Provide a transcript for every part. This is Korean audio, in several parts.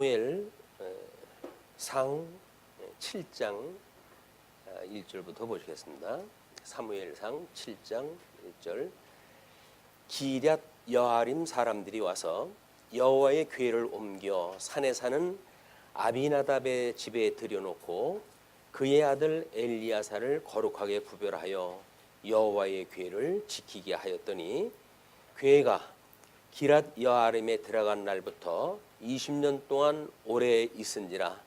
사무엘 상 7장 1절부터 보시겠습니다. 사무엘상 7장 1절. 기럇 여아림 사람들이 와서 여호와의 궤를 옮겨 산에 사는 아비나답의 집에 들여놓고 그의 아들 엘리야사를 거룩하게 구별하여 여호와의 궤를 지키게 하였더니 궤가 기럇 여아림에 들어간 날부터 20년 동안 오래 있은지라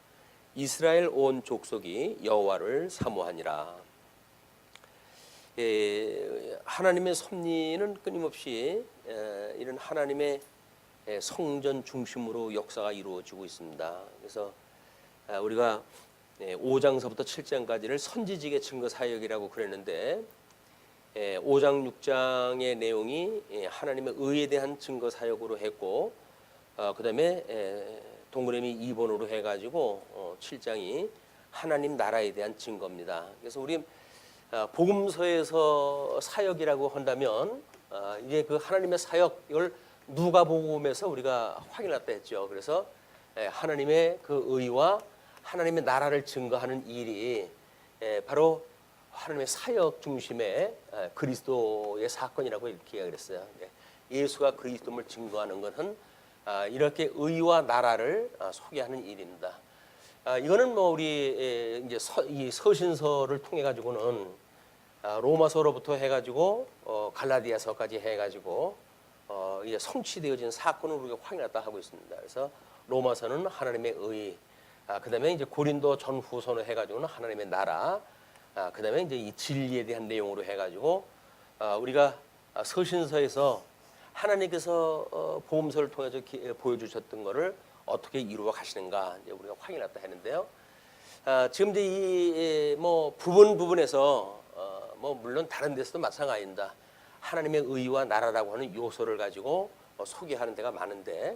이스라엘 온 족속이 여호와를 사모하니라. 하나님의 섭리는 끊임없이 이런 하나님의 성전 중심으로 역사가 이루어지고 있습니다. 그래서 우리가 5장서부터 7장까지를 선지직의 증거 사역이라고 그랬는데 5장 6장의 내용이 하나님의 의에 대한 증거 사역으로 했고 그 다음에 동그라미 2번으로 해가지고 7장이 하나님 나라에 대한 증거입니다. 그래서 우리 복음서에서 사역이라고 한다면 이제 그 하나님의 사역을 누가복음에서 우리가 확인했다 했죠. 그래서 하나님의 그 의와 하나님의 나라를 증거하는 일이 바로 하나님의 사역 중심의 그리스도의 사건이라고 이렇게 이야기를 했어요. 예수가 그리스도를 증거하는 것은 이렇게 의와 나라를 소개하는 일입니다. 이거는 뭐 우리 이제 이 서신서를 통해 가지고는 로마서로부터 해가지고 갈라디아서까지 해가지고 이제 성취되어진 사건을 우리가 확인했다 하고 있습니다. 그래서 로마서는 하나님의 의, 그다음에 이제 고린도 전후서로 해가지고는 하나님의 나라, 그다음에 이제 이 진리에 대한 내용으로 해가지고 우리가 서신서에서 하나님께서 복음서를 통해서 보여주셨던 것을 어떻게 이루어 가시는가 이제 우리가 확인했다 했는데요. 지금 이제 이 뭐 부분에서 뭐 물론 다른 데서도 마찬가지입니다. 하나님의 의와 나라라고 하는 요소를 가지고 소개하는 데가 많은데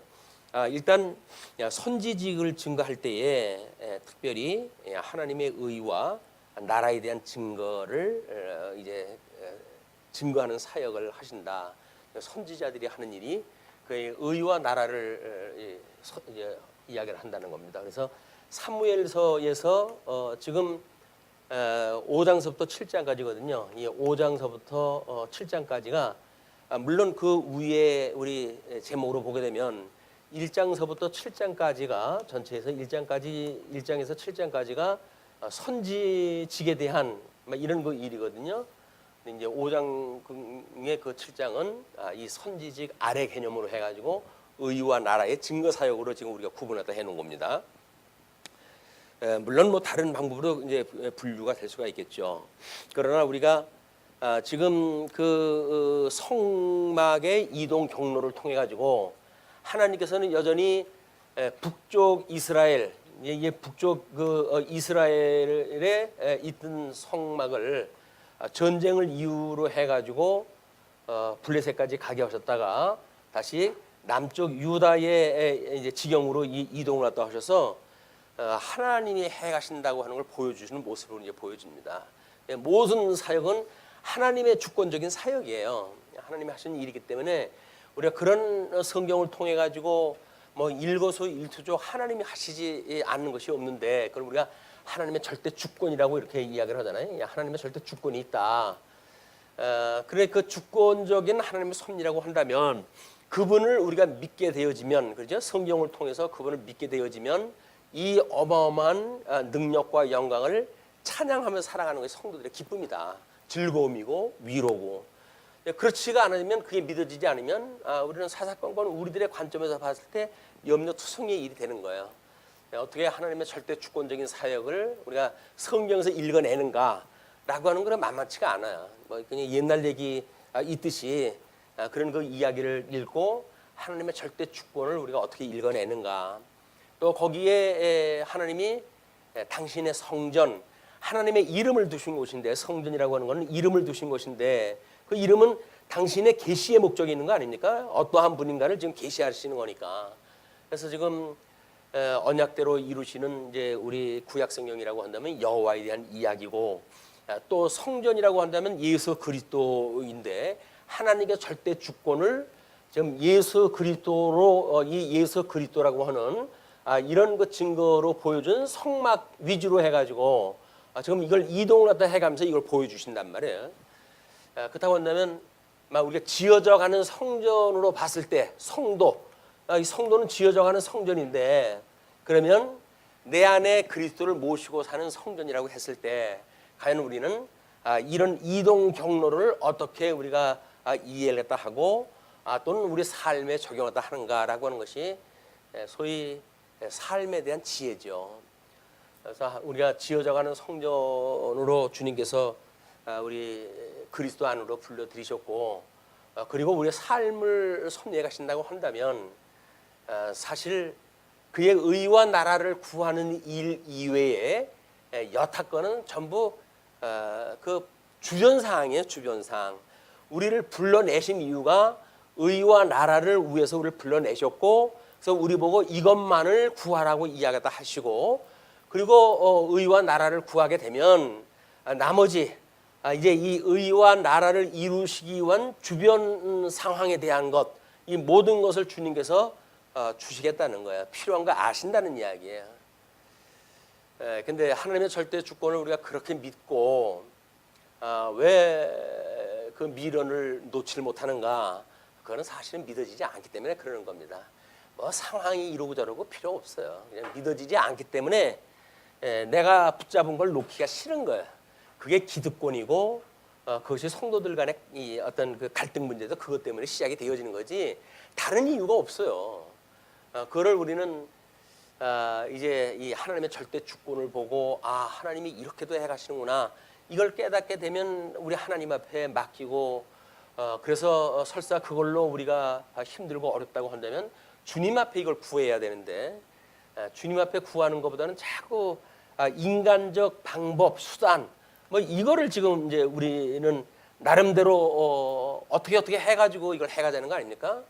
일단 선지직을 증거할 때에 특별히 하나님의 의와 나라에 대한 증거를 이제 증거하는 사역을 하신다. 선지자들이 하는 일이 그 의와 나라를 이야기를 한다는 겁니다. 그래서 사무엘서에서 지금 5장서부터 7장까지거든요. 이 5장서부터 7장까지가 물론 그 위에 우리 제목으로 보게 되면 1장서부터 7장까지가 전체에서 1장에서 7장까지가 선지직에 대한 이런 그 일이거든요. 근데 이제 5장의 그 7장은 이 선지직 아래 개념으로 해가지고 의와 나라의 증거 사역으로 지금 우리가 구분하다 해놓은 겁니다. 물론 뭐 다른 방법으로 이제 분류가 될 수가 있겠죠. 그러나 우리가 지금 그 성막의 이동 경로를 통해 가지고 하나님께서는 여전히 북쪽 이스라엘, 북쪽 그 이스라엘에 있던 성막을 전쟁을 이유로 해가지고 블레셋까지 가게 하셨다가 다시 남쪽 유다의 이제 지경으로 이동을 왔다 하셔서 하나님이 해 가신다고 하는 걸 보여주시는 모습으로 이제 보여집니다. 모든 사역은 하나님의 주권적인 사역이에요. 하나님이 하시는 일이기 때문에 우리가 그런 성경을 통해 가지고 뭐 일거수일투족 하나님이 하시지 않는 것이 없는데 그럼 우리가 하나님의 절대 주권이라고 이렇게 이야기를 하잖아요. 하나님의 절대 주권이 있다. 그래 그 주권적인 하나님의 섭리라고 한다면 그분을 우리가 믿게 되어지면 그렇죠? 성경을 통해서 그분을 믿게 되어지면 이 어마어마한 능력과 영광을 찬양하며 살아가는 것이 성도들의 기쁨이다. 즐거움이고 위로고. 그렇지가 않으면 그게 믿어지지 않으면 우리는 사사건건 우리들의 관점에서 봤을 때 염려투성이의 일이 되는 거예요. 어떻게 하나님의 절대 주권적인 사역을 우리가 성경에서 읽어내는가라고 하는 건 만만치가 않아요. 뭐 그냥 옛날 얘기 있듯이 그런 그 이야기를 읽고 하나님의 절대 주권을 우리가 어떻게 읽어내는가. 또 거기에 하나님이 당신의 성전, 하나님의 이름을 두신 곳인데 성전이라고 하는 것은 이름을 두신 곳인데 그 이름은 당신의 계시의 목적이 있는 거 아닙니까? 어떠한 분인가를 지금 계시하시는 거니까. 그래서 지금 언약대로 이루시는 이제 우리 구약 성경이라고 한다면 여호와에 대한 이야기고 또 성전이라고 한다면 예수 그리스도인데 하나님의 절대 주권을 지금 예수 그리스도로 이 예수 그리스도라고 하는 이런 그 증거로 보여준 성막 위주로 해가지고 지금 이걸 이동을 갖다 해가면서 이걸 보여주신단 말이에요. 그렇다고 한다면 우리가 지어져 가는 성전으로 봤을 때 성도, 이 성도는 지어져 가는 성전인데 그러면 내 안에 그리스도를 모시고 사는 성전이라고 했을 때 과연 우리는 이런 이동 경로를 어떻게 우리가 이해를 했다 하고 또는 우리 삶에 적용했다 하는가라고 하는 것이 소위 삶에 대한 지혜죠. 그래서 우리가 지어져가는 성전으로 주님께서 우리 그리스도 안으로 불러들이셨고 그리고 우리의 삶을 섭리해 가신다고 한다면 사실 그의 의와 나라를 구하는 일 이외에 여타 거는 전부 그 주변사항이에요. 주변사항. 우리를 불러내신 이유가 의와 나라를 위해서 우리를 불러내셨고 그래서 우리 보고 이것만을 구하라고 이야기하다 하시고 그리고 의와 나라를 구하게 되면 나머지 이제 이 의와 나라를 이루시기 위한 주변 상황에 대한 것 이 모든 것을 주님께서 주시겠다는 거예요. 필요한 거 아신다는 이야기예요. 근데 하나님의 절대 주권을 우리가 그렇게 믿고 왜 그 미련을 놓칠 못하는가? 그거는 사실은 믿어지지 않기 때문에 그러는 겁니다. 뭐 상황이 이러고 저러고 필요 없어요. 그냥 믿어지지 않기 때문에 내가 붙잡은 걸 놓기가 싫은 거예요. 그게 기득권이고 그것이 성도들 간의 이 어떤 그 갈등 문제도 그것 때문에 시작이 되어지는 거지 다른 이유가 없어요. 그거를 우리는 이제 이 하나님의 절대 주권을 보고 하나님이 이렇게도 해가시는구나 이걸 깨닫게 되면 우리 하나님 앞에 맡기고 그래서 설사 그걸로 우리가 힘들고 어렵다고 한다면 주님 앞에 이걸 구해야 되는데 주님 앞에 구하는 것보다는 자꾸 인간적 방법, 수단 뭐 이거를 지금 이제 우리는 나름대로 어떻게 해가지고 이걸 해가자는 거 아닙니까?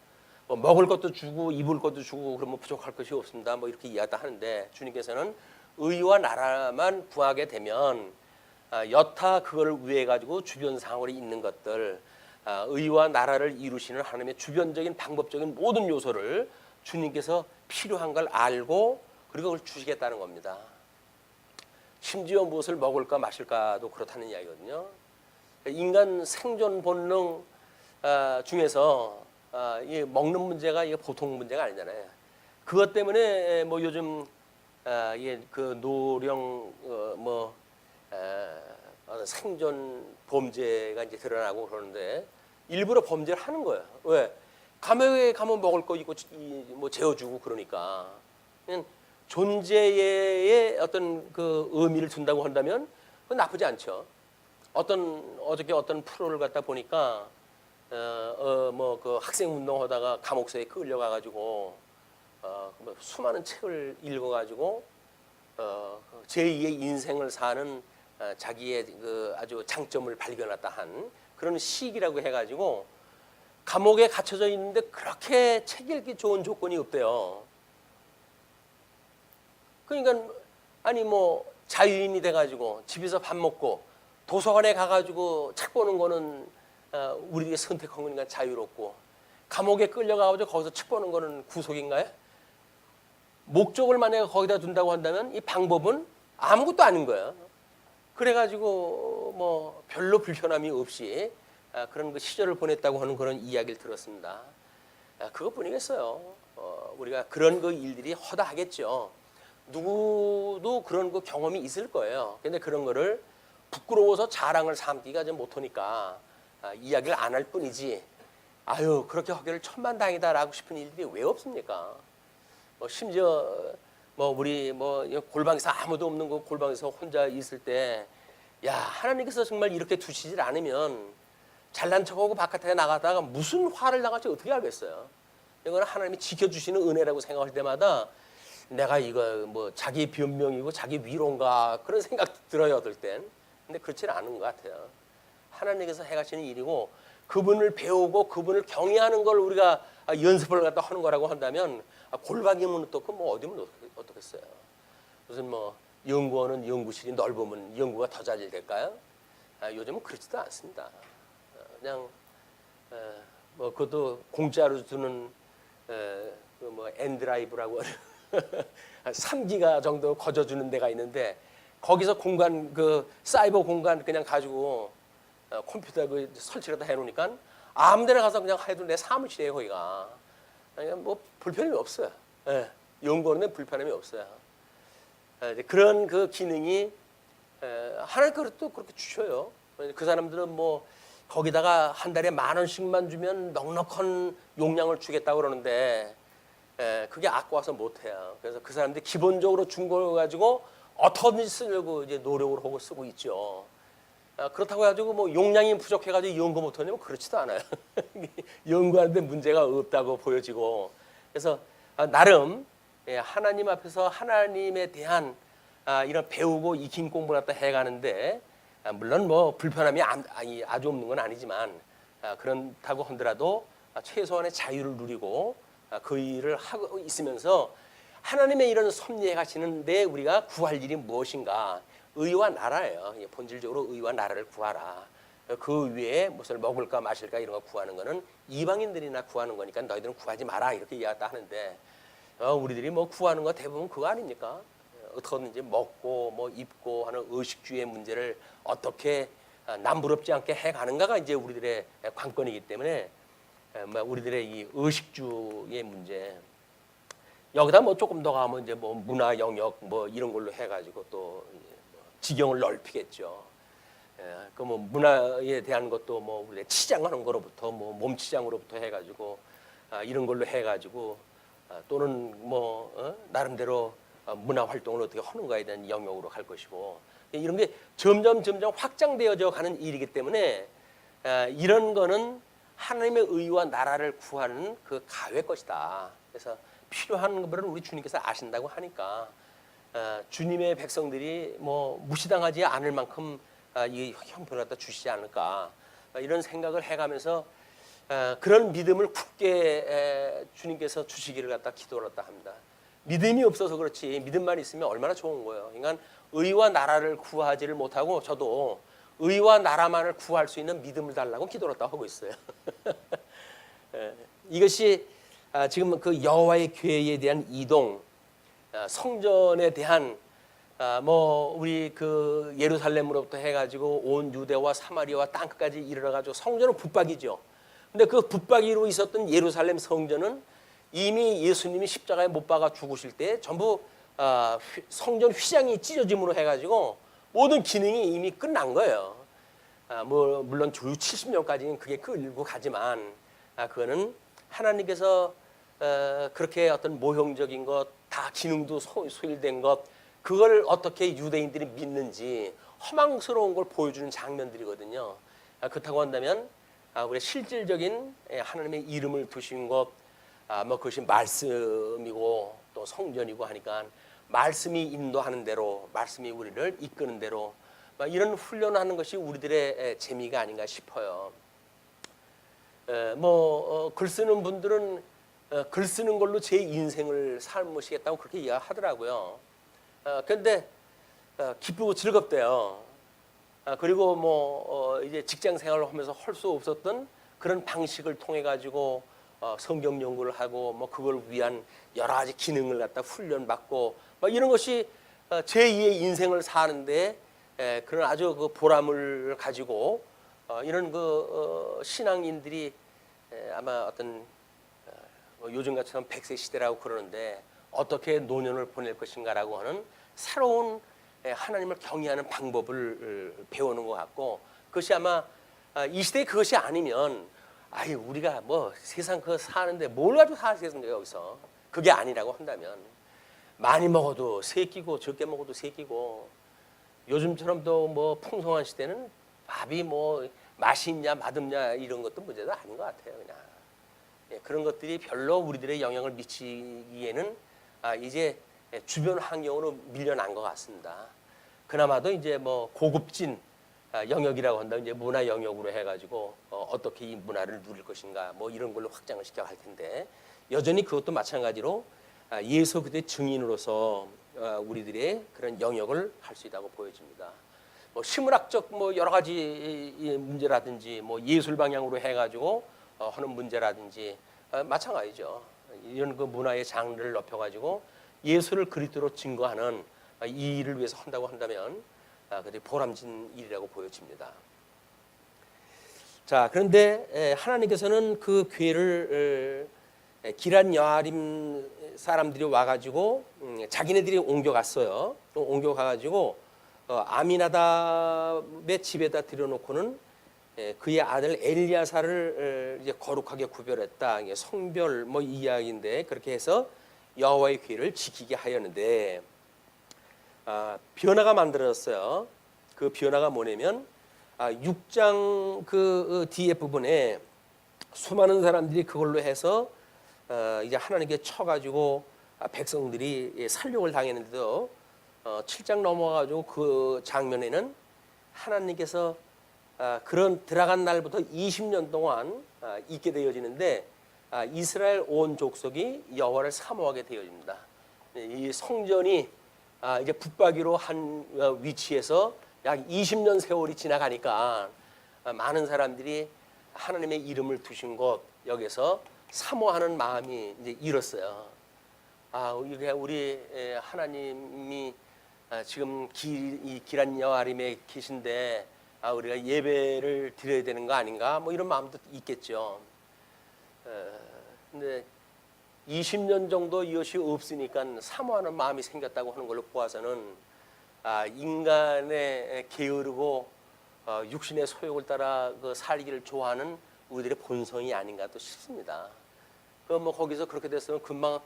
뭐 먹을 것도 주고 입을 것도 주고 그러면 부족할 것이 없습니다. 뭐 이렇게 이야기다 하는데 주님께서는 의와 나라만 구하게 되면 여타 그걸 위해 가지고 주변 상황으로 있는 것들 의와 나라를 이루시는 하나님의 주변적인 방법적인 모든 요소를 주님께서 필요한 걸 알고 그리고 그걸 주시겠다는 겁니다. 심지어 무엇을 먹을까 마실까도 그렇다는 이야기거든요. 인간 생존 본능 중에서 이 먹는 문제가 이게 보통 문제가 아니잖아요. 그것 때문에 뭐 요즘 그 노령 생존 범죄가 이제 드러나고 그러는데 일부러 범죄를 하는 거예요. 왜? 감옥에 가면 먹을 거 있고 뭐 재워주고 그러니까 그냥 존재의 어떤 그 의미를 준다고 한다면 그건 나쁘지 않죠. 어저께 어떤 프로를 갖다 보니까 뭐 그 학생 운동하다가 감옥서에 끌려가가지고 뭐 수많은 책을 읽어가지고 제2의 인생을 사는 자기의 그 아주 장점을 발견했다 한 그런 시기라고 해가지고 감옥에 갇혀져 있는데 그렇게 책 읽기 좋은 조건이 없대요. 그러니까 아니 뭐 자유인이 돼가지고 집에서 밥 먹고 도서관에 가가지고 책 보는 거는 우리에게 선택한 거니까 자유롭고 감옥에 끌려가가지고 거기서 책 보는 거는 구속인가요? 목적을 만약에 거기다 둔다고 한다면 이 방법은 아무것도 아닌 거예요. 그래가지고 뭐 별로 불편함이 없이 그런 그 시절을 보냈다고 하는 그런 이야기를 들었습니다. 그것뿐이겠어요. 우리가 그런 그 일들이 허다하겠죠. 누구도 그런 그 경험이 있을 거예요. 근데 그런 거를 부끄러워서 자랑을 삼기가 좀 못하니까 이야기를 안 할 뿐이지. 아유 그렇게 하기를 천만다행이다라고 싶은 일들이 왜 없습니까? 심지어 우리 골방에서 아무도 없는 그 골방에서 혼자 있을 때 야 하나님께서 정말 이렇게 두시질 않으면 잘난 척하고 바깥에 나가다가 무슨 화를 나갈지 어떻게 알겠어요? 이거는 하나님이 지켜주시는 은혜라고 생각할 때마다 내가 이거 뭐 자기 변명이고 자기 위로인가 그런 생각 들어요 어떨 땐. 근데 그렇지는 않은 것 같아요. 하나님께서 해가시는 일이고 그분을 배우고 그분을 경외하는 걸 우리가 연습을 갖다 하는 거라고 한다면 골방이면 어떻고 뭐 어디면 어떻겠어요. 무슨 뭐 연구원은 연구실이 넓으면 연구가 더 잘 될까요? 요즘은 그렇지도 않습니다. 그냥 뭐 그것도 공짜로 주는 뭐 엔드라이브라고 한 3기가 정도 거저주는 데가 있는데 거기서 공간 그 사이버 공간 그냥 가지고 컴퓨터 그 설치를 다 해놓으니까 아무데나 가서 그냥 해도 내 사무실이에요 거기가. 그러니까 뭐 불편함이 없어요. 예, 연구하는데 불편함이 없어요. 이제 그런 그 기능이 하나님께서 또 그렇게 주셔요. 그 사람들은 뭐 거기다가 한 달에 10,000원씩만 주면 넉넉한 용량을 주겠다고 그러는데 그게 아까워서 못해요. 그래서 그 사람들이 기본적으로 준 걸 가지고 어떻게든지 쓰려고 이제 노력을 하고 쓰고 있죠. 그렇다고 해가지고 뭐 용량이 부족해가지고 연구 못하냐면 그렇지도 않아요. 연구하는데 문제가 없다고 보여지고 그래서 나름 하나님 앞에서 하나님에 대한 이런 배우고 익힌 공부를 갖다 해가는데 물론 뭐 불편함이 아주 없는 건 아니지만 그렇다고 하더라도 최소한의 자유를 누리고 그 일을 하고 있으면서 하나님의 이런 섭리에 가시는데 우리가 구할 일이 무엇인가? 의와 나라예요. 본질적으로 의와 나라를 구하라. 그 위에 무엇을 먹을까 마실까 이런 거 구하는 거는 이방인들이나 구하는 거니까 너희들은 구하지 마라 이렇게 이야기했다 하는데 우리들이 뭐 구하는 거 대부분 그거 아닙니까? 어떻게든지 먹고 뭐 입고 하는 의식주의 문제를 어떻게 남부럽지 않게 해가는가가 이제 우리들의 관건이기 때문에 우리들의 이 의식주의 문제 여기다 뭐 조금 더 가면 이제 뭐 문화 영역 뭐 이런 걸로 해가지고 또 지경을 넓히겠죠. 그 뭐 문화에 대한 것도 뭐 우리 치장하는 거로부터 뭐 몸치장으로부터 해가지고 이런 걸로 해가지고 또는 뭐 나름대로 문화 활동을 어떻게 하는가에 대한 영역으로 갈 것이고 이런 게 점점 확장되어져 가는 일이기 때문에 이런 거는 하나님의 의와 나라를 구하는 그 가외 것이다. 그래서 필요한 것을 우리 주님께서 아신다고 하니까 주님의 백성들이 뭐 무시당하지 않을 만큼 이 형편을 갖다 주시지 않을까 이런 생각을 해가면서 그런 믿음을 굳게 주님께서 주시기를 갖다 기도를 갖다 합니다. 믿음이 없어서 그렇지 믿음만 있으면 얼마나 좋은 거예요. 그러니까 의와 나라를 구하지를 못하고 저도 의와 나라만을 구할 수 있는 믿음을 달라고 기도를 갖다 하고 있어요. 이것이 지금 그 여호와의 교회에 대한 이동, 성전에 대한 뭐 우리 그 예루살렘으로부터 해가지고 온 유대와 사마리아와 땅끝까지 이르러가지고 성전은 붙박이죠. 근데 그 붙박이로 있었던 예루살렘 성전은 이미 예수님이 십자가에 못 박아 죽으실 때 전부 성전 휘장이 찢어짐으로 해가지고 모든 기능이 이미 끝난 거예요. 뭐 물론 주 70년까지는 그게 끌고 가지만 그거는 하나님께서 그렇게 어떤 모형적인 것, 다 기능도 소일된 것, 그걸 어떻게 유대인들이 믿는지 허망스러운 걸 보여주는 장면들이거든요. 그렇다고 한다면 우리 실질적인 하나님의 이름을 두신 것, 뭐 그것이 말씀이고 또 성전이고 하니까 말씀이 인도하는 대로, 말씀이 우리를 이끄는 대로 이런 훈련하는 것이 우리들의 재미가 아닌가 싶어요. 글 쓰는 분들은 글 쓰는 걸로 제 인생을 삶으시겠다고 그렇게 이야기하더라고요. 그런데 기쁘고 즐겁대요. 그리고 이제 직장 생활을 하면서 할 수 없었던 그런 방식을 통해 가지고 성경 연구를 하고 뭐 그걸 위한 여러 가지 기능을 갖다 훈련받고 이런 것이 제2의 인생을 사는데 그런 아주 그 보람을 가지고 이런 그 신앙인들이 아마 어떤 요즘 같처럼 100세 시대라고 그러는데 어떻게 노년을 보낼 것인가라고 하는 새로운 하나님을 경외하는 방법을 배우는 것 같고 그것이 아마 이 시대에 그것이 아니면 우리가 뭐 세상 그거 사는데 뭘 가지고 사겠습니까 여기서 그게 아니라고 한다면 많이 먹어도 새 끼고 적게 먹어도 새 끼고 요즘처럼 또 뭐 풍성한 시대는 밥이 뭐 맛이 있냐 맛없냐 이런 것도 문제도 아닌 것 같아요. 그냥 그런 것들이 별로 우리들의 영향을 미치기에는 이제 주변 환경으로 밀려난 것 같습니다. 그나마도 이제 뭐 고급진 영역이라고 한다면 이제 문화 영역으로 해가지고 어떻게 이 문화를 누릴 것인가 뭐 이런 걸로 확장을 시켜 갈 텐데 여전히 그것도 마찬가지로 예수 그때 증인으로서 우리들의 그런 영역을 할 수 있다고 보여집니다. 뭐 시문학적 뭐 여러 가지 문제라든지 뭐 예술 방향으로 해가지고 하는 문제라든지 마찬가지죠. 이런 그 문화의 장르를 높여가지고 예수를 그리스도로 증거하는 이 일을 위해서 한다고 한다면 그게 보람진 일이라고 보여집니다. 자, 그런데 하나님께서는 그 교회를 기란 여아림 사람들이 와가지고 자기네들이 옮겨갔어요. 옮겨가가지고 아미나답의 집에다 들여놓고는 그의 아들 엘리야사를 이제 거룩하게 구별했다. 성별 뭐 이야기인데 그렇게 해서 여호와의 교회를 지키게 하였는데 변화가 만들어졌어요. 그 변화가 뭐냐면 6장 그 뒤에 부분에 수많은 사람들이 그걸로 해서 이제 하나님께 쳐가지고 백성들이 살육을 당했는데도 7장 넘어가지고 그 장면에는 하나님께서 그런 들어간 날부터 20년 동안 있게 되어지는데 이스라엘 온 족속이 여호와를 사모하게 되어집니다. 이 성전이 이제 붙박이로 한 위치에서 약 20년 세월이 지나가니까 많은 사람들이 하나님의 이름을 두신 곳 여기서 사모하는 마음이 이제 일었어요. 우리 하나님이 지금 이 기란 여아림에 계신데 우리가 예배를 드려야 되는 거 아닌가? 뭐 이런 마음도 있겠죠. 근데 20년 정도 이것이 없으니까 사모하는 마음이 생겼다고 하는 걸로 보아서는 인간의 게으르고 육신의 소욕을 따라 그 살기를 좋아하는 우리들의 본성이 아닌가 또 싶습니다. 뭐 거기서 그렇게 됐으면 금방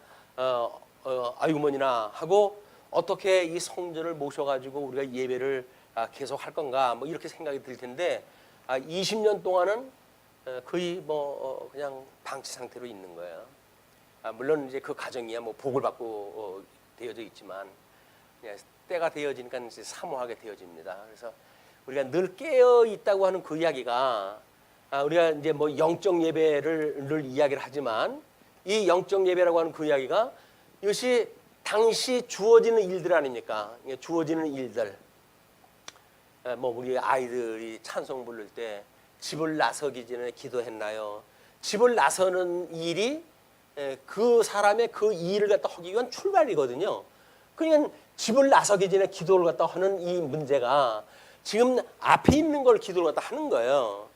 아이고머니나 하고 어떻게 이 성전을 모셔가지고 우리가 예배를 계속 할 건가 뭐 이렇게 생각이 들 텐데 20년 동안은 거의 뭐 그냥 방치 상태로 있는 거예요. 물론 이제 그 가정이야 뭐 복을 받고 되어져 있지만 때가 되어지니까 이제 사모하게 되어집니다. 그래서 우리가 늘 깨어 있다고 하는 그 이야기가 우리가 이제 뭐 영적 예배를 늘 이야기를 하지만 이 영적 예배라고 하는 그 이야기가 이것이 당시 주어지는 일들 아닙니까? 주어지는 일들. 뭐 우리 아이들이 찬송 부를 때 집을 나서기 전에 기도했나요? 집을 나서는 일이 그 사람의 그 일을 갖다 하기 위한 출발이거든요. 그러니까 집을 나서기 전에 기도를 갖다 하는 이 문제가 지금 앞에 있는 걸 기도를 갖다 하는 거예요.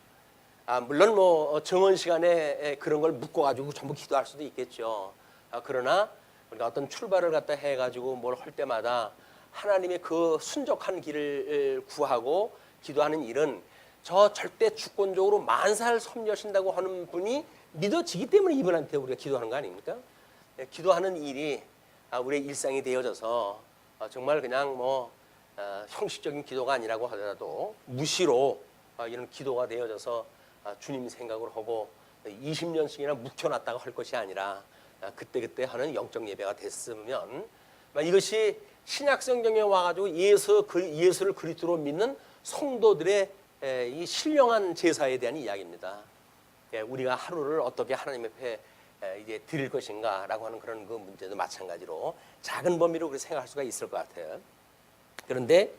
물론 뭐 정원 시간에 그런 걸 묶어가지고 전부 기도할 수도 있겠죠. 그러나 우리가 어떤 출발을 갖다 해가지고 뭘 할 때마다 하나님의 그 순적한 길을 구하고 기도하는 일은 저 절대 주권적으로 만사를 섬기신다고 하는 분이 믿어지기 때문에 이분한테 우리가 기도하는 거 아닙니까? 기도하는 일이 우리의 일상이 되어져서 정말 그냥 뭐 형식적인 기도가 아니라고 하더라도 무시로 이런 기도가 되어져서 주님 생각을 하고 20년씩이나 묵혀놨다가 할 것이 아니라 그때그때 하는 영적 예배가 됐으면 이것이 신약 성경에 와가지고 예수를 그리스도로 믿는 성도들의 이 신령한 제사에 대한 이야기입니다. 우리가 하루를 어떻게 하나님 앞에 이제 드릴 것인가라고 하는 그런 그 문제도 마찬가지로 작은 범위로 그렇게 생각할 수가 있을 것 같아요. 그런데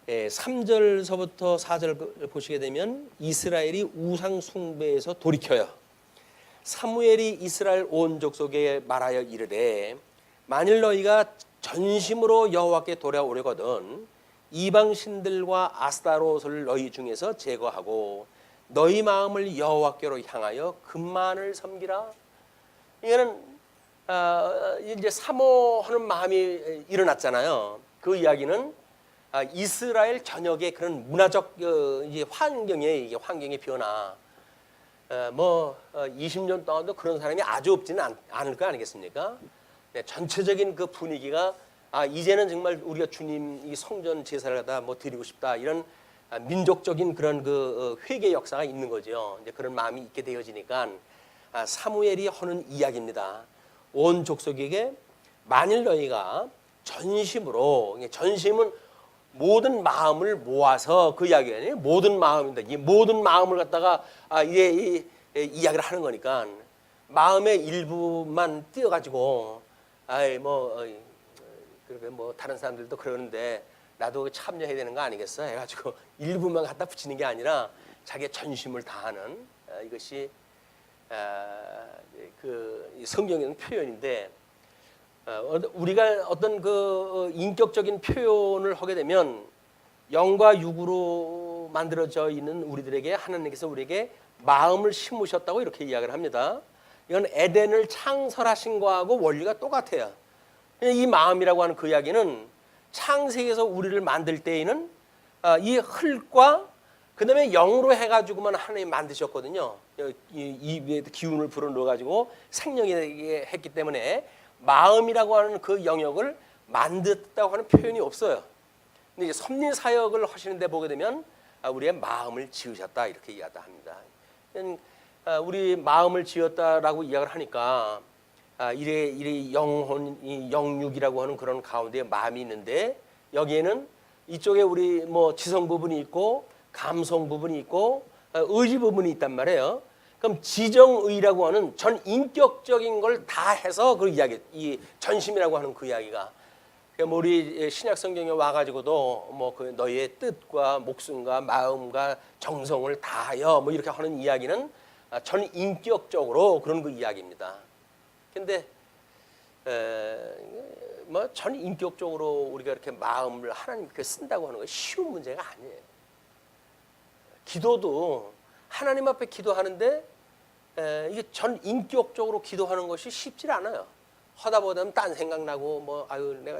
3절서부터 4절 보시게 되면 이스라엘이 우상 숭배에서 돌이켜요. 사무엘이 이스라엘 온 족속에 말하여 이르되 만일 너희가 전심으로 여호와께 돌아오려거든 이방 신들과 아스타롯을 너희 중에서 제거하고 너희 마음을 여호와께로 향하여 그만을 섬기라. 이거는 이제 사모하는 마음이 일어났잖아요. 그 이야기는 이스라엘 전역의 그런 문화적 이제 환경의 변화. 뭐 20년 동안도 그런 사람이 아주 없지는 않을 거 아니겠습니까? 전체적인 그 분위기가 이제는 정말 우리가 주님 이 성전 제사를 갖다 뭐 드리고 싶다 이런 민족적인 그런 그 회개 역사가 있는 거죠. 이제 그런 마음이 있게 되어지니까 사무엘이 하는 이야기입니다. 온 족속에게 만일 너희가 전심으로 전심은 모든 마음을 모아서 그 이야기 아니에요. 모든 마음입니다. 이 모든 마음을 갖다가 이 이야기를 하는 거니까 마음의 일부만 띄어가지고 그렇게 뭐 다른 사람들도 그러는데 나도 참여해야 되는 거 아니겠어 해가지고 일부만 갖다 붙이는 게 아니라 자기의 전심을 다하는 이것이 그 성경에는 표현인데 우리가 어떤 그 인격적인 표현을 하게 되면 영과 육으로 만들어져 있는 우리들에게 하나님께서 우리에게 마음을 심으셨다고 이렇게 이야기를 합니다. 이건 에덴을 창설하신 거하고 원리가 똑같아요. 이 마음이라고 하는 그 이야기는 창세기에서 우리를 만들 때에는 이 흙과 그다음에 영으로 해가지고만 하나님 만드셨거든요. 이 기운을 불어넣어가지고 생명이 되게 했기 때문에 마음이라고 하는 그 영역을 만들었다고 하는 표현이 없어요. 근데 이제 섭리 사역을 하시는데 보게 되면 우리의 마음을 지으셨다 이렇게 이야기를 합니다. 우리 마음을 지었다라고 이야기를 하니까 이래 영혼, 이 영육이라고 하는 그런 가운데 마음이 있는데 여기에는 이쪽에 우리 뭐 지성 부분이 있고 감성 부분이 있고 의지 부분이 있단 말이에요. 그럼 지정의라고 하는 전 인격적인 걸 다 해서 그 이야기, 이 전심이라고 하는 그 이야기가 뭐 우리 신약 성경에 와가지고도 뭐 그 너희의 뜻과 목숨과 마음과 정성을 다하여 뭐 이렇게 하는 이야기는 전 인격적으로 그런 그 이야기입니다. 근데 뭐 전 인격적으로 우리가 이렇게 마음을 하나님께 쓴다고 하는 건 쉬운 문제가 아니에요. 기도도 하나님 앞에 기도하는데 이게 전 인격적으로 기도하는 것이 쉽지 않아요. 하다 보면 딴 생각나고 뭐 아유 내가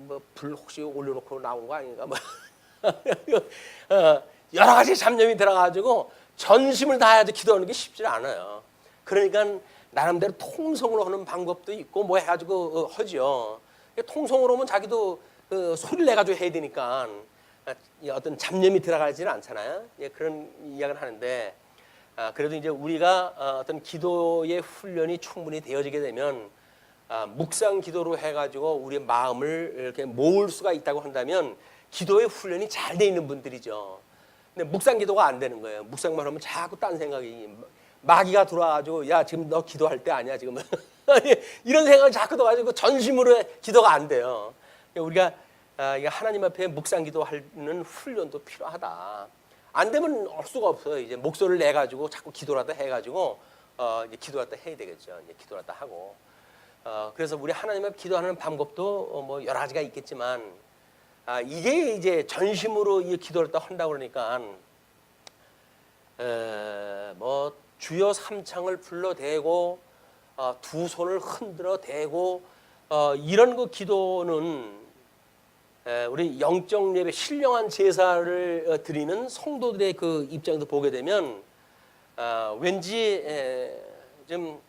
뭐 불 혹시 올려놓고 나온 거 아닌가 뭐 여러 가지 잡념이 들어가지고 전심을 다해서 기도하는 게 쉽지 않아요. 그러니까 나름대로 통성으로 하는 방법도 있고 뭐 해가지고 하죠. 통성으로 하면 자기도 소리를 내가지고 해야 되니까 어떤 잡념이 들어가지는 않잖아요. 그런 이야기를 하는데 그래도 이제 우리가 어떤 기도의 훈련이 충분히 되어지게 되면 묵상 기도로 해가지고 우리의 마음을 이렇게 모을 수가 있다고 한다면 기도의 훈련이 잘 돼 있는 분들이죠. 근데 묵상 기도가 안 되는 거예요. 묵상만 하면 자꾸 딴 생각이 마귀가 들어와가지고 야 지금 너 기도할 때 아니야 지금 이런 생각이 자꾸 들어가지고 전심으로 기도가 안 돼요. 우리가 하나님 앞에 묵상 기도하는 훈련도 필요하다. 안 되면 할 수가 없어요. 이제 목소리를 내 가지고 자꾸 기도라도 해가지고 이제 기도라도 해야 되겠죠. 이제 기도라도 하고. 그래서 우리 하나님 앞에 기도하는 방법도 뭐 여러 가지가 있겠지만 이게 이제 전심으로 이 기도를 또 한다고 그러니까 뭐 주여 삼창을 불러대고 두 손을 흔들어 대고 이런 그 기도는 우리 영적 예배 신령한 제사를 드리는 성도들의 그 입장에서 보게 되면 왠지 좀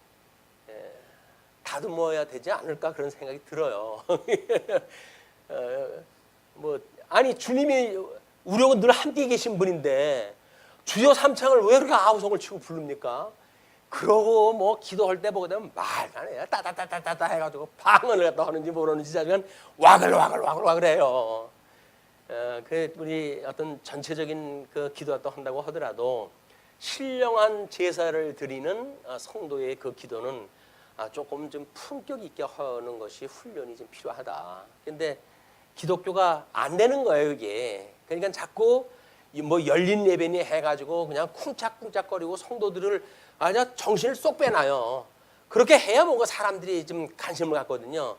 다듬어야 되지 않을까 그런 생각이 들어요. 뭐 아니 주님이 우리하고 늘 함께 계신 분인데 주여 삼창을 왜 그렇게 아우성을 치고 부릅니까? 그러고 뭐 기도할 때 보게 되면 말도 안 해요. 따다다다다다 해가지고 방언을 갖다 하는지 모르는지 자면 와글와글 해요. 그 우리 어떤 전체적인 그 기도를 또 한다고 하더라도 신령한 제사를 드리는 성도의 그 기도는 조금 좀 품격 있게 하는 것이 훈련이 좀 필요하다. 근데 기독교가 안 되는 거예요, 이게. 그러니까 자꾸 뭐 열린 예배니 해가지고 그냥 쿵짝쿵짝거리고 성도들을 아주 정신을 쏙 빼놔요. 그렇게 해야 뭔가 사람들이 좀 관심을 갖거든요.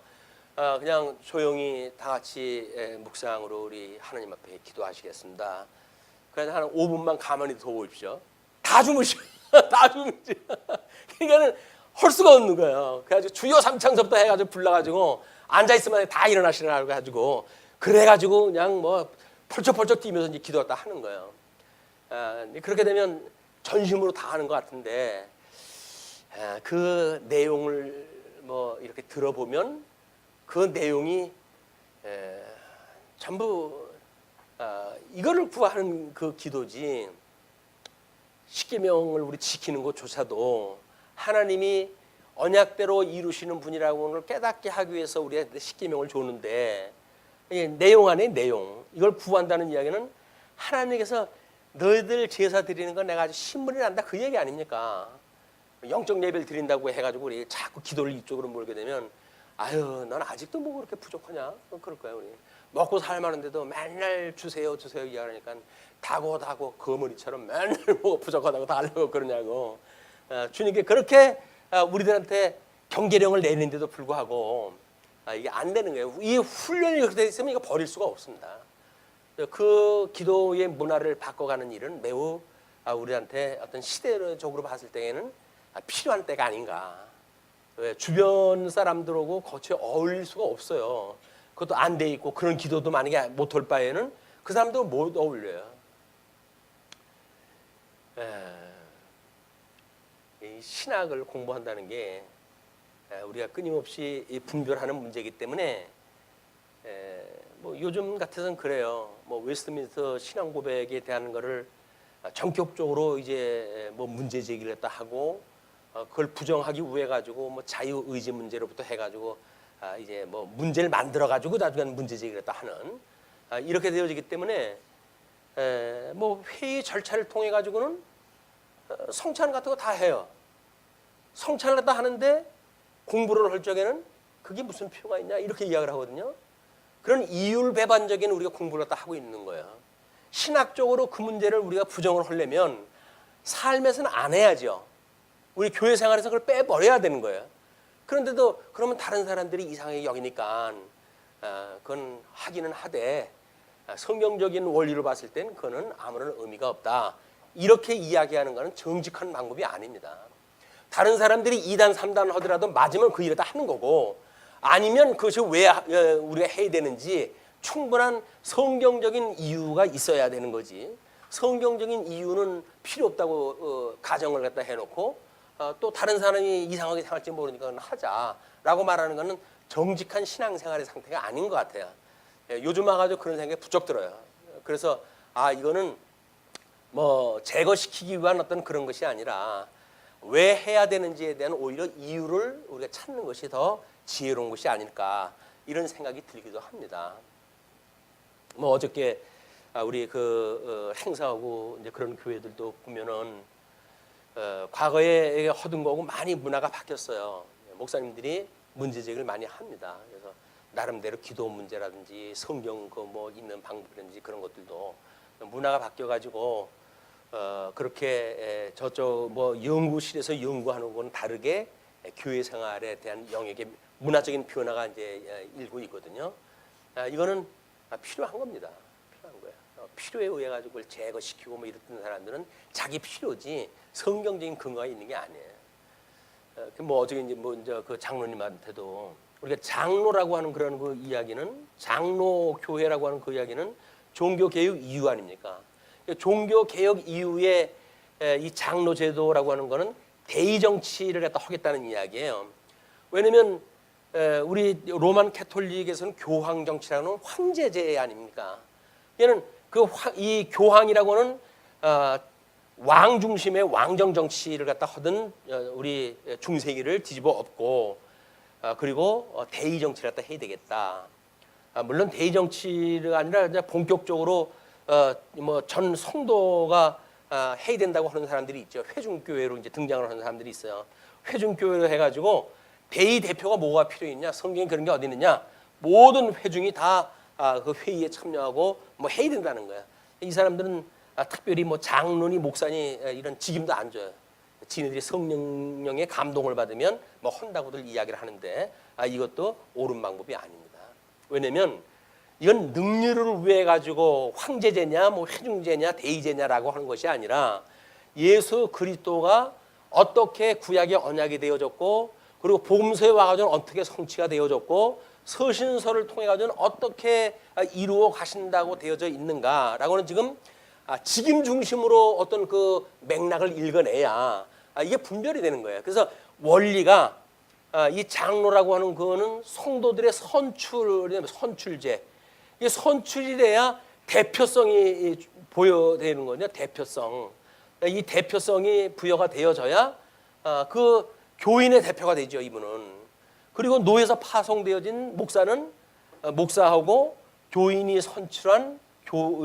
그냥 조용히 다 같이 묵상으로 우리 하나님 앞에 기도하시겠습니다. 그래서 한 5분만 가만히 더 보십시오. 다 주무셔. 다 주무셔. 그러니까는 할 수가 없는 거예요. 그래가지고 주여 삼창서부터 해가지고 불러가지고 앉아있으면 다 일어나시라고 해가지고 그래가지고 그냥 뭐 펄쩍펄쩍 뛰면서 이제 기도했다 하는 거예요. 그렇게 되면 전심으로 다 하는 것 같은데 그 내용을 뭐 이렇게 들어보면 그 내용이 전부 이거를 구하는 그 기도지 십계명을 우리 지키는 것조차도 하나님이 언약대로 이루시는 분이라고 를 깨닫게 하기 위해서 우리가 십계명을 줬는데 내용 안에 내용 이걸 구한다는 이야기는 하나님께서 너희들 제사 드리는 건 내가 아주 신물이 난다 그 얘기 아닙니까? 영적 예배를 드린다고 해가지고 우리 자꾸 기도를 이쪽으로 몰게 되면 아유 넌 아직도 뭐 그렇게 부족하냐? 그럴 거야 우리 먹고 살만한데도 맨날 주세요 이야기하니까 다고 거머리처럼 맨날 뭐 부족하다고 달라고 그러냐고 주님께 그렇게 우리들한테 경계령을 내는데도 불구하고 이게 안 되는 거예요. 이 훈련이 그렇게 돼 있으면 이거 버릴 수가 없습니다. 그 기도의 문화를 바꿔가는 일은 매우 우리한테 어떤 시대적으로 봤을 때에는 필요한 때가 아닌가. 왜 주변 사람들하고 거쳐 어울릴 수가 없어요. 그것도 안 돼 있고 그런 기도도 만약에 못할 바에는 그 사람도 못 어울려요. 이 신학을 공부한다는 게 우리가 끊임없이 분별하는 문제이기 때문에 뭐 요즘 같아서는 그래요. 뭐 웨스트민스터 신앙 고백에 대한 거를 전격적으로 이제 뭐 문제 제기를 했다 하고 그걸 부정하기 위해 가지고 뭐 자유 의지 문제로부터 해가지고 이제 뭐 문제를 만들어 가지고 나중에 문제 제기를 했다 하는 이렇게 되어지기 때문에 뭐 회의 절차를 통해 가지고는 성찬 같은 거 다 해요. 성찬을 갖다 하는데 공부를 할 적에는 그게 무슨 필요가 있냐 이렇게 이야기를 하거든요. 그런 이율배반적인 우리가 공부를 갖다 하고 있는 거예요. 신학적으로 그 문제를 우리가 부정을 하려면 삶에서는 안 해야죠. 우리 교회 생활에서 그걸 빼버려야 되는 거예요. 그런데도 그러면 다른 사람들이 이상하게 여기니까 그건 하기는 하되 성경적인 원리로 봤을 땐 그거는 아무런 의미가 없다. 이렇게 이야기하는 것은 정직한 방법이 아닙니다. 다른 사람들이 2단, 3단 하더라도 맞으면 그 일을 다 하는 거고 아니면 그것이 왜 우리가 해야 되는지 충분한 성경적인 이유가 있어야 되는 거지. 성경적인 이유는 필요 없다고 가정을 갖다 해놓고 또 다른 사람이 이상하게 생각할지 모르니까 하자라고 말하는 것은 정직한 신앙생활의 상태가 아닌 것 같아요. 요즘 와가지고 그런 생각이 부쩍 들어요. 그래서 이거는 뭐 제거시키기 위한 어떤 그런 것이 아니라 왜 해야 되는지에 대한 오히려 이유를 우리가 찾는 것이 더 지혜로운 것이 아닐까 이런 생각이 들기도 합니다. 뭐 어저께 우리 그 행사하고 이제 그런 교회들도 보면은 과거에 허든 거고 많이 문화가 바뀌었어요. 목사님들이 문제 제기를 많이 합니다. 그래서 나름대로 기도 문제라든지 성경 그 뭐 있는 방법이라든지 그런 것들도 문화가 바뀌어 가지고 그렇게 저쪽 뭐 연구실에서 연구하는 건 다르게 교회 생활에 대한 영역의 문화적인 변화가 이제 일고 있거든요. 이거는 필요한 겁니다. 필요한 거예요. 필요에 의해 가지고 그걸 제거시키고 뭐 이랬던 사람들은 자기 필요지 성경적인 근거가 있는 게 아니에요. 뭐 어저께 이제 그 장로님한테도 우리가 장로라고 하는 그런 그 이야기는 장로 교회라고 하는 그 이야기는 종교 개혁 이유 아닙니까? 종교 개혁 이후에 이 장로 제도라고 하는 거는 대의 정치를 갖다 하겠다는 이야기예요. 왜냐면 우리 로만 캐톨릭에서는 교황 정치라는 황제제 아닙니까? 얘는 이 교황이라고는 왕 중심의 왕정 정치를 갖다 하던 우리 중세기를 뒤집어 엎고 그리고 대의 정치를 갖다 해야 되겠다. 물론 대의 정치가 아니라 이제 본격적으로 뭐 전 성도가 해야 된다고 하는 사람들이 있죠. 회중교회로 이제 등장을 하는 사람들이 있어요. 회중교회로 해가지고 대의 대표가 뭐가 필요했냐? 성경에 그런 게 어디 있느냐? 모든 회중이 다 그 회의에 참여하고 뭐 해야 된다는 거야. 이 사람들은 특별히 뭐 장로니 목사니 이런 직임도 안 줘요. 지네들이 성령의 감동을 받으면 뭐 한다고들 이야기를 하는데 이것도 옳은 방법이 아닙니다. 왜냐면 이건 능률을 위해 가지고 황제제냐 뭐 회중제냐 대의제냐라고 하는 것이 아니라 예수 그리스도가 어떻게 구약의 언약이 되어졌고 그리고 복음서에 와가지고 어떻게 성취가 되어졌고 서신서를 통해 가지고 어떻게 이루어 가신다고 되어져 있는가라고는 지금 직임 중심으로 어떤 그 맥락을 읽어내야 이게 분별이 되는 거예요. 그래서 원리가 이 장로라고 하는 그거는 성도들의 선출제. 이게 선출이 돼야 대표성이 보여되는 거냐, 대표성. 이 대표성이 부여가 되어져야 그 교인의 대표가 되죠, 이분은. 그리고 노에서 파송되어진 목사는 목사하고 교인이 선출한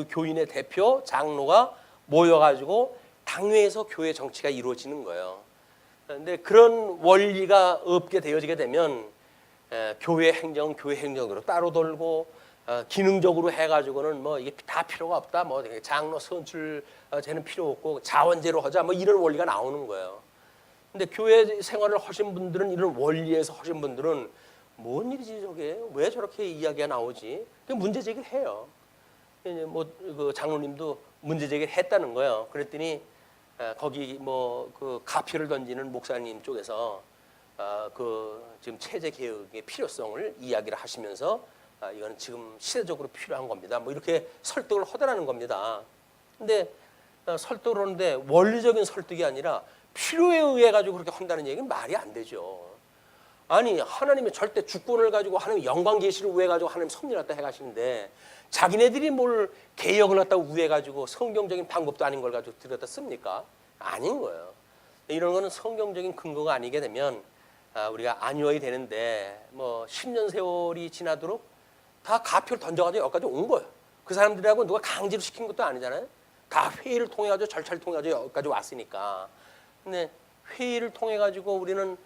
교인의 대표, 장로가 모여가지고 당회에서 교회 정치가 이루어지는 거예요. 그런데 그런 원리가 없게 되어지게 되면 교회 행정, 교회 행정으로 따로 돌고 기능적으로 해가지고는 뭐 이게 다 필요가 없다. 뭐 장로 선출제는 필요 없고 자원제로 하자. 뭐 이런 원리가 나오는 거예요. 근데 교회 생활을 하신 분들은, 이런 원리에서 하신 분들은 뭔 일이지 저게, 왜 저렇게 이야기가 나오지? 문제 제기를 해요. 그 장로님도 문제 제기를 했다는 거예요. 그랬더니 거기 그 가표를 던지는 목사님 쪽에서 그 지금 체제 개혁의 필요성을 이야기를 하시면서 이건 지금 시대적으로 필요한 겁니다. 뭐 이렇게 설득을 하더라는 겁니다. 근데 설득을 하는데 원리적인 설득이 아니라 필요에 의해 가지고 그렇게 한다는 얘기는 말이 안 되죠. 아니, 하나님이 절대 주권을 가지고 하나님 영광 계시를 우해 가지고 하나님 섭리를 갖다 해 가시는데 자기네들이 뭘 개혁을 갖다 우해 가지고 성경적인 방법도 아닌 걸 가지고 들여다 씁니까? 아닌 거예요. 이런 거는 성경적인 근거가 아니게 되면 우리가 안위해야 되는데 뭐 10년 세월이 지나도록 다 가표를 던져가지고 여기까지 온 거예요. 그 사람들하고 누가 강제로 시킨 것도 아니잖아요. 다 회의를 통해 가지고 절차를 통해 가지고 여기까지 왔으니까. 근데 회의를 통해 가지고 우리는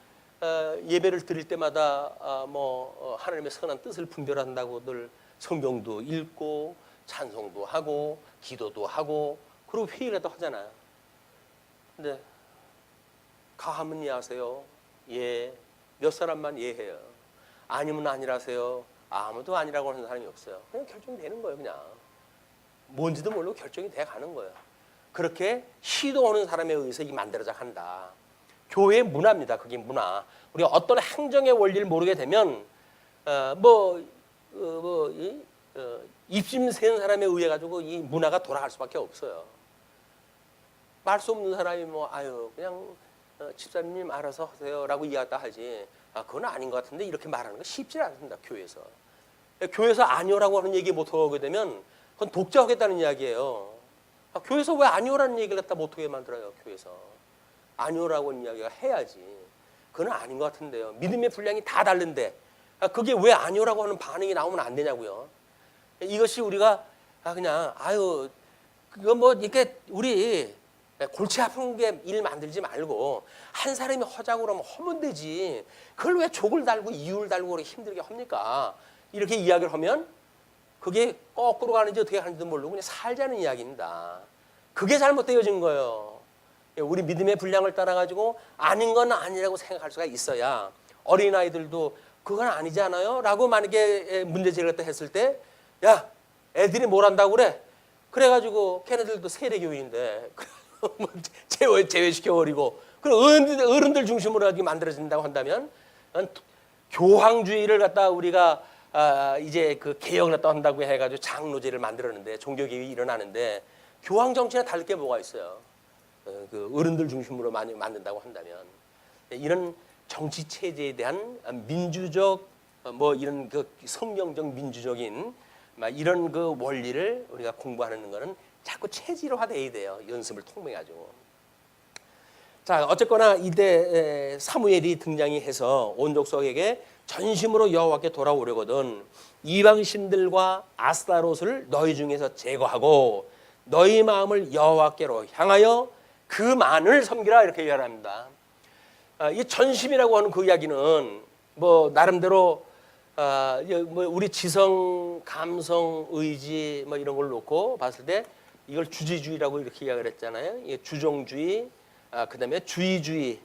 예배를 드릴 때마다 하나님의 선한 뜻을 분별한다고 늘 성경도 읽고 찬송도 하고 기도도 하고 그리고 회의를 또 하잖아요. 근데 가하면 예하세요. 예. 몇 사람만 예해요. 아니면 아니라세요. 아무도 아니라고 하는 사람이 없어요. 그냥 결정이 되는 거예요. 그냥 뭔지도 모르고 결정이 돼 가는 거예요. 그렇게 시도하는 사람에 의해서 이 만들어져 간다. 교회의 문화입니다. 그게 문화. 우리가 어떤 행정의 원리를 모르게 되면 입심 센 사람에 의해 가지고 이 문화가 돌아갈 수밖에 없어요. 말 수 없는 사람이 그냥 집사님 알아서 하세요라고 이야기다 하지. 그건 아닌 것 같은데 이렇게 말하는 거 쉽지 않습니다. 교회에서. 교회에서 아니오라고 하는 얘기 못 하게 되면 그건 독재하겠다는 이야기예요. 교회에서 왜 아니오라는 얘기를 갖다 못 하게 만들어요. 교회에서. 아니오라고 하는 이야기가 해야지. 그건 아닌 것 같은데요. 믿음의 분량이 다 다른데 그게 왜 아니오라고 하는 반응이 나오면 안 되냐고요. 이것이 우리가 그냥 그거 뭐 이렇게 우리 골치 아픈 게 일 만들지 말고 한 사람이 하자고 그러면 하면 되지. 그걸 왜 족을 달고 이유를 달고 그렇게 힘들게 합니까? 이렇게 이야기를 하면 그게 거꾸로 가는지 어떻게 하는지도 모르고 그냥 살자는 이야기입니다. 그게 잘못되어진 거예요. 우리 믿음의 분량을 따라가지고 아닌 건 아니라고 생각할 수가 있어야 어린아이들도 그건 아니지 않아요? 라고 만약에 문제 제기를 했을 때 야, 애들이 뭘 한다고 그래? 그래가지고 걔네들도 세례교인데 제외시켜버리고 그럼 어른들 중심으로 이렇게 만들어진다고 한다면 교황주의를 갖다 우리가 이제 그 개혁을 갖다 한다고 해가지고 장로제를 만들었는데 종교개혁이 일어나는데 교황 정치나 다를 게 뭐가 있어요? 그 어른들 중심으로 많이 만든다고 한다면 이런 정치 체제에 대한 민주적 이런 그 성경적 민주적인 이런 그 원리를 우리가 공부하는 거는 자꾸 체질화돼야 돼요. 연습을 통해 가지고. 자, 어쨌거나 이때 사무엘이 등장이 해서 온 족속에게 전심으로 여호와께 돌아오려거든 이방신들과 아스타롯을 너희 중에서 제거하고 너희 마음을 여호와께로 향하여 그만을 섬기라 이렇게 이야기합니다. 이 전심이라고 하는 그 이야기는 나름대로 우리 지성, 감성, 의지 이런 걸 놓고 봤을 때 이걸 주지주의라고 이렇게 이야기를 했잖아요. 주종주의, 그다음에 주의주의,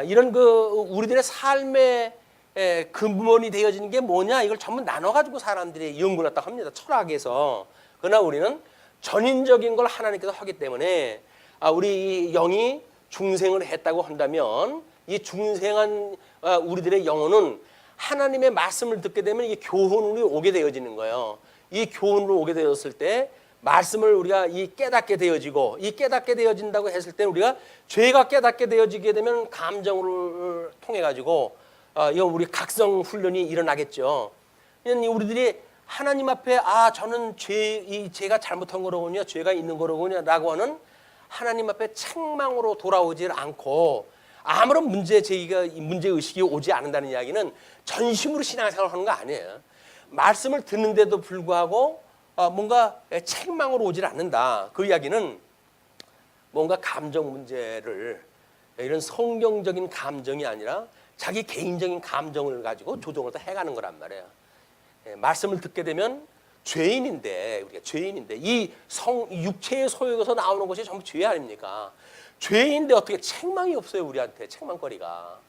이런 우리들의 삶의 근본이 되어지는 게 뭐냐 이걸 전부 나눠가지고 사람들이 연구를 했다 합니다. 철학에서. 그러나 우리는 전인적인 걸 하나님께서 하기 때문에 우리 영이 중생을 했다고 한다면 이 중생한 우리들의 영혼은 하나님의 말씀을 듣게 되면 이게 교훈으로 오게 되어지는 거예요. 이 교훈으로 오게 되었을 때 말씀을 우리가 깨닫게 되어지고 이 깨닫게 되어진다고 했을 때 우리가 죄가 깨닫게 되어지게 되면 감정을 통해 가지고 이건 우리 각성 훈련이 일어나겠죠. 우리들이 하나님 앞에 저는 죄가 잘못한 거로군요, 죄가 있는 거로군요라고 하는 하나님 앞에 책망으로 돌아오지 않고 아무런 문제 의식이 오지 않는다는 이야기는 전심으로 신앙생활을 하는 거 아니에요. 말씀을 듣는데도 불구하고 뭔가 책망으로 오질 않는다. 그 이야기는 뭔가 감정 문제를 이런 성경적인 감정이 아니라 자기 개인적인 감정을 가지고 조정을 다 해가는 거란 말이에요. 말씀을 듣게 되면 죄인인데 우리가 죄인인데 이 육체의 소욕에서 나오는 것이 전부 죄 아닙니까? 죄인데 어떻게 책망이 없어요? 우리한테 책망거리가.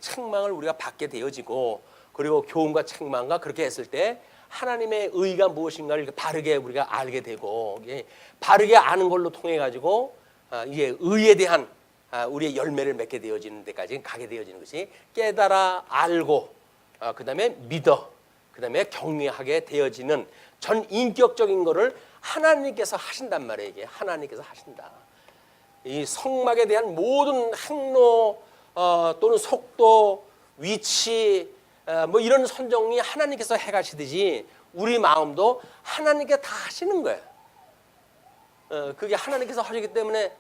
책망을 우리가 받게 되어지고, 그리고 교훈과 책망과 그렇게 했을 때 하나님의 의가 무엇인가를 바르게 우리가 알게 되고, 바르게 아는 걸로 통해 가지고 이게 의에 대한 우리의 열매를 맺게 되어지는 데까지 가게 되어지는 것이 깨달아 알고, 그다음에 믿어, 그다음에 경외하게 되어지는 전 인격적인 거를 하나님께서 하신단 말이에요. 이게 하나님께서 하신다. 이 성막에 대한 모든 행로 또는 속도, 위치, 뭐 이런 선정이 하나님께서 해가시듯이 우리 마음도 하나님께 다 하시는 거예요. 그게 하나님께서 하시기 때문에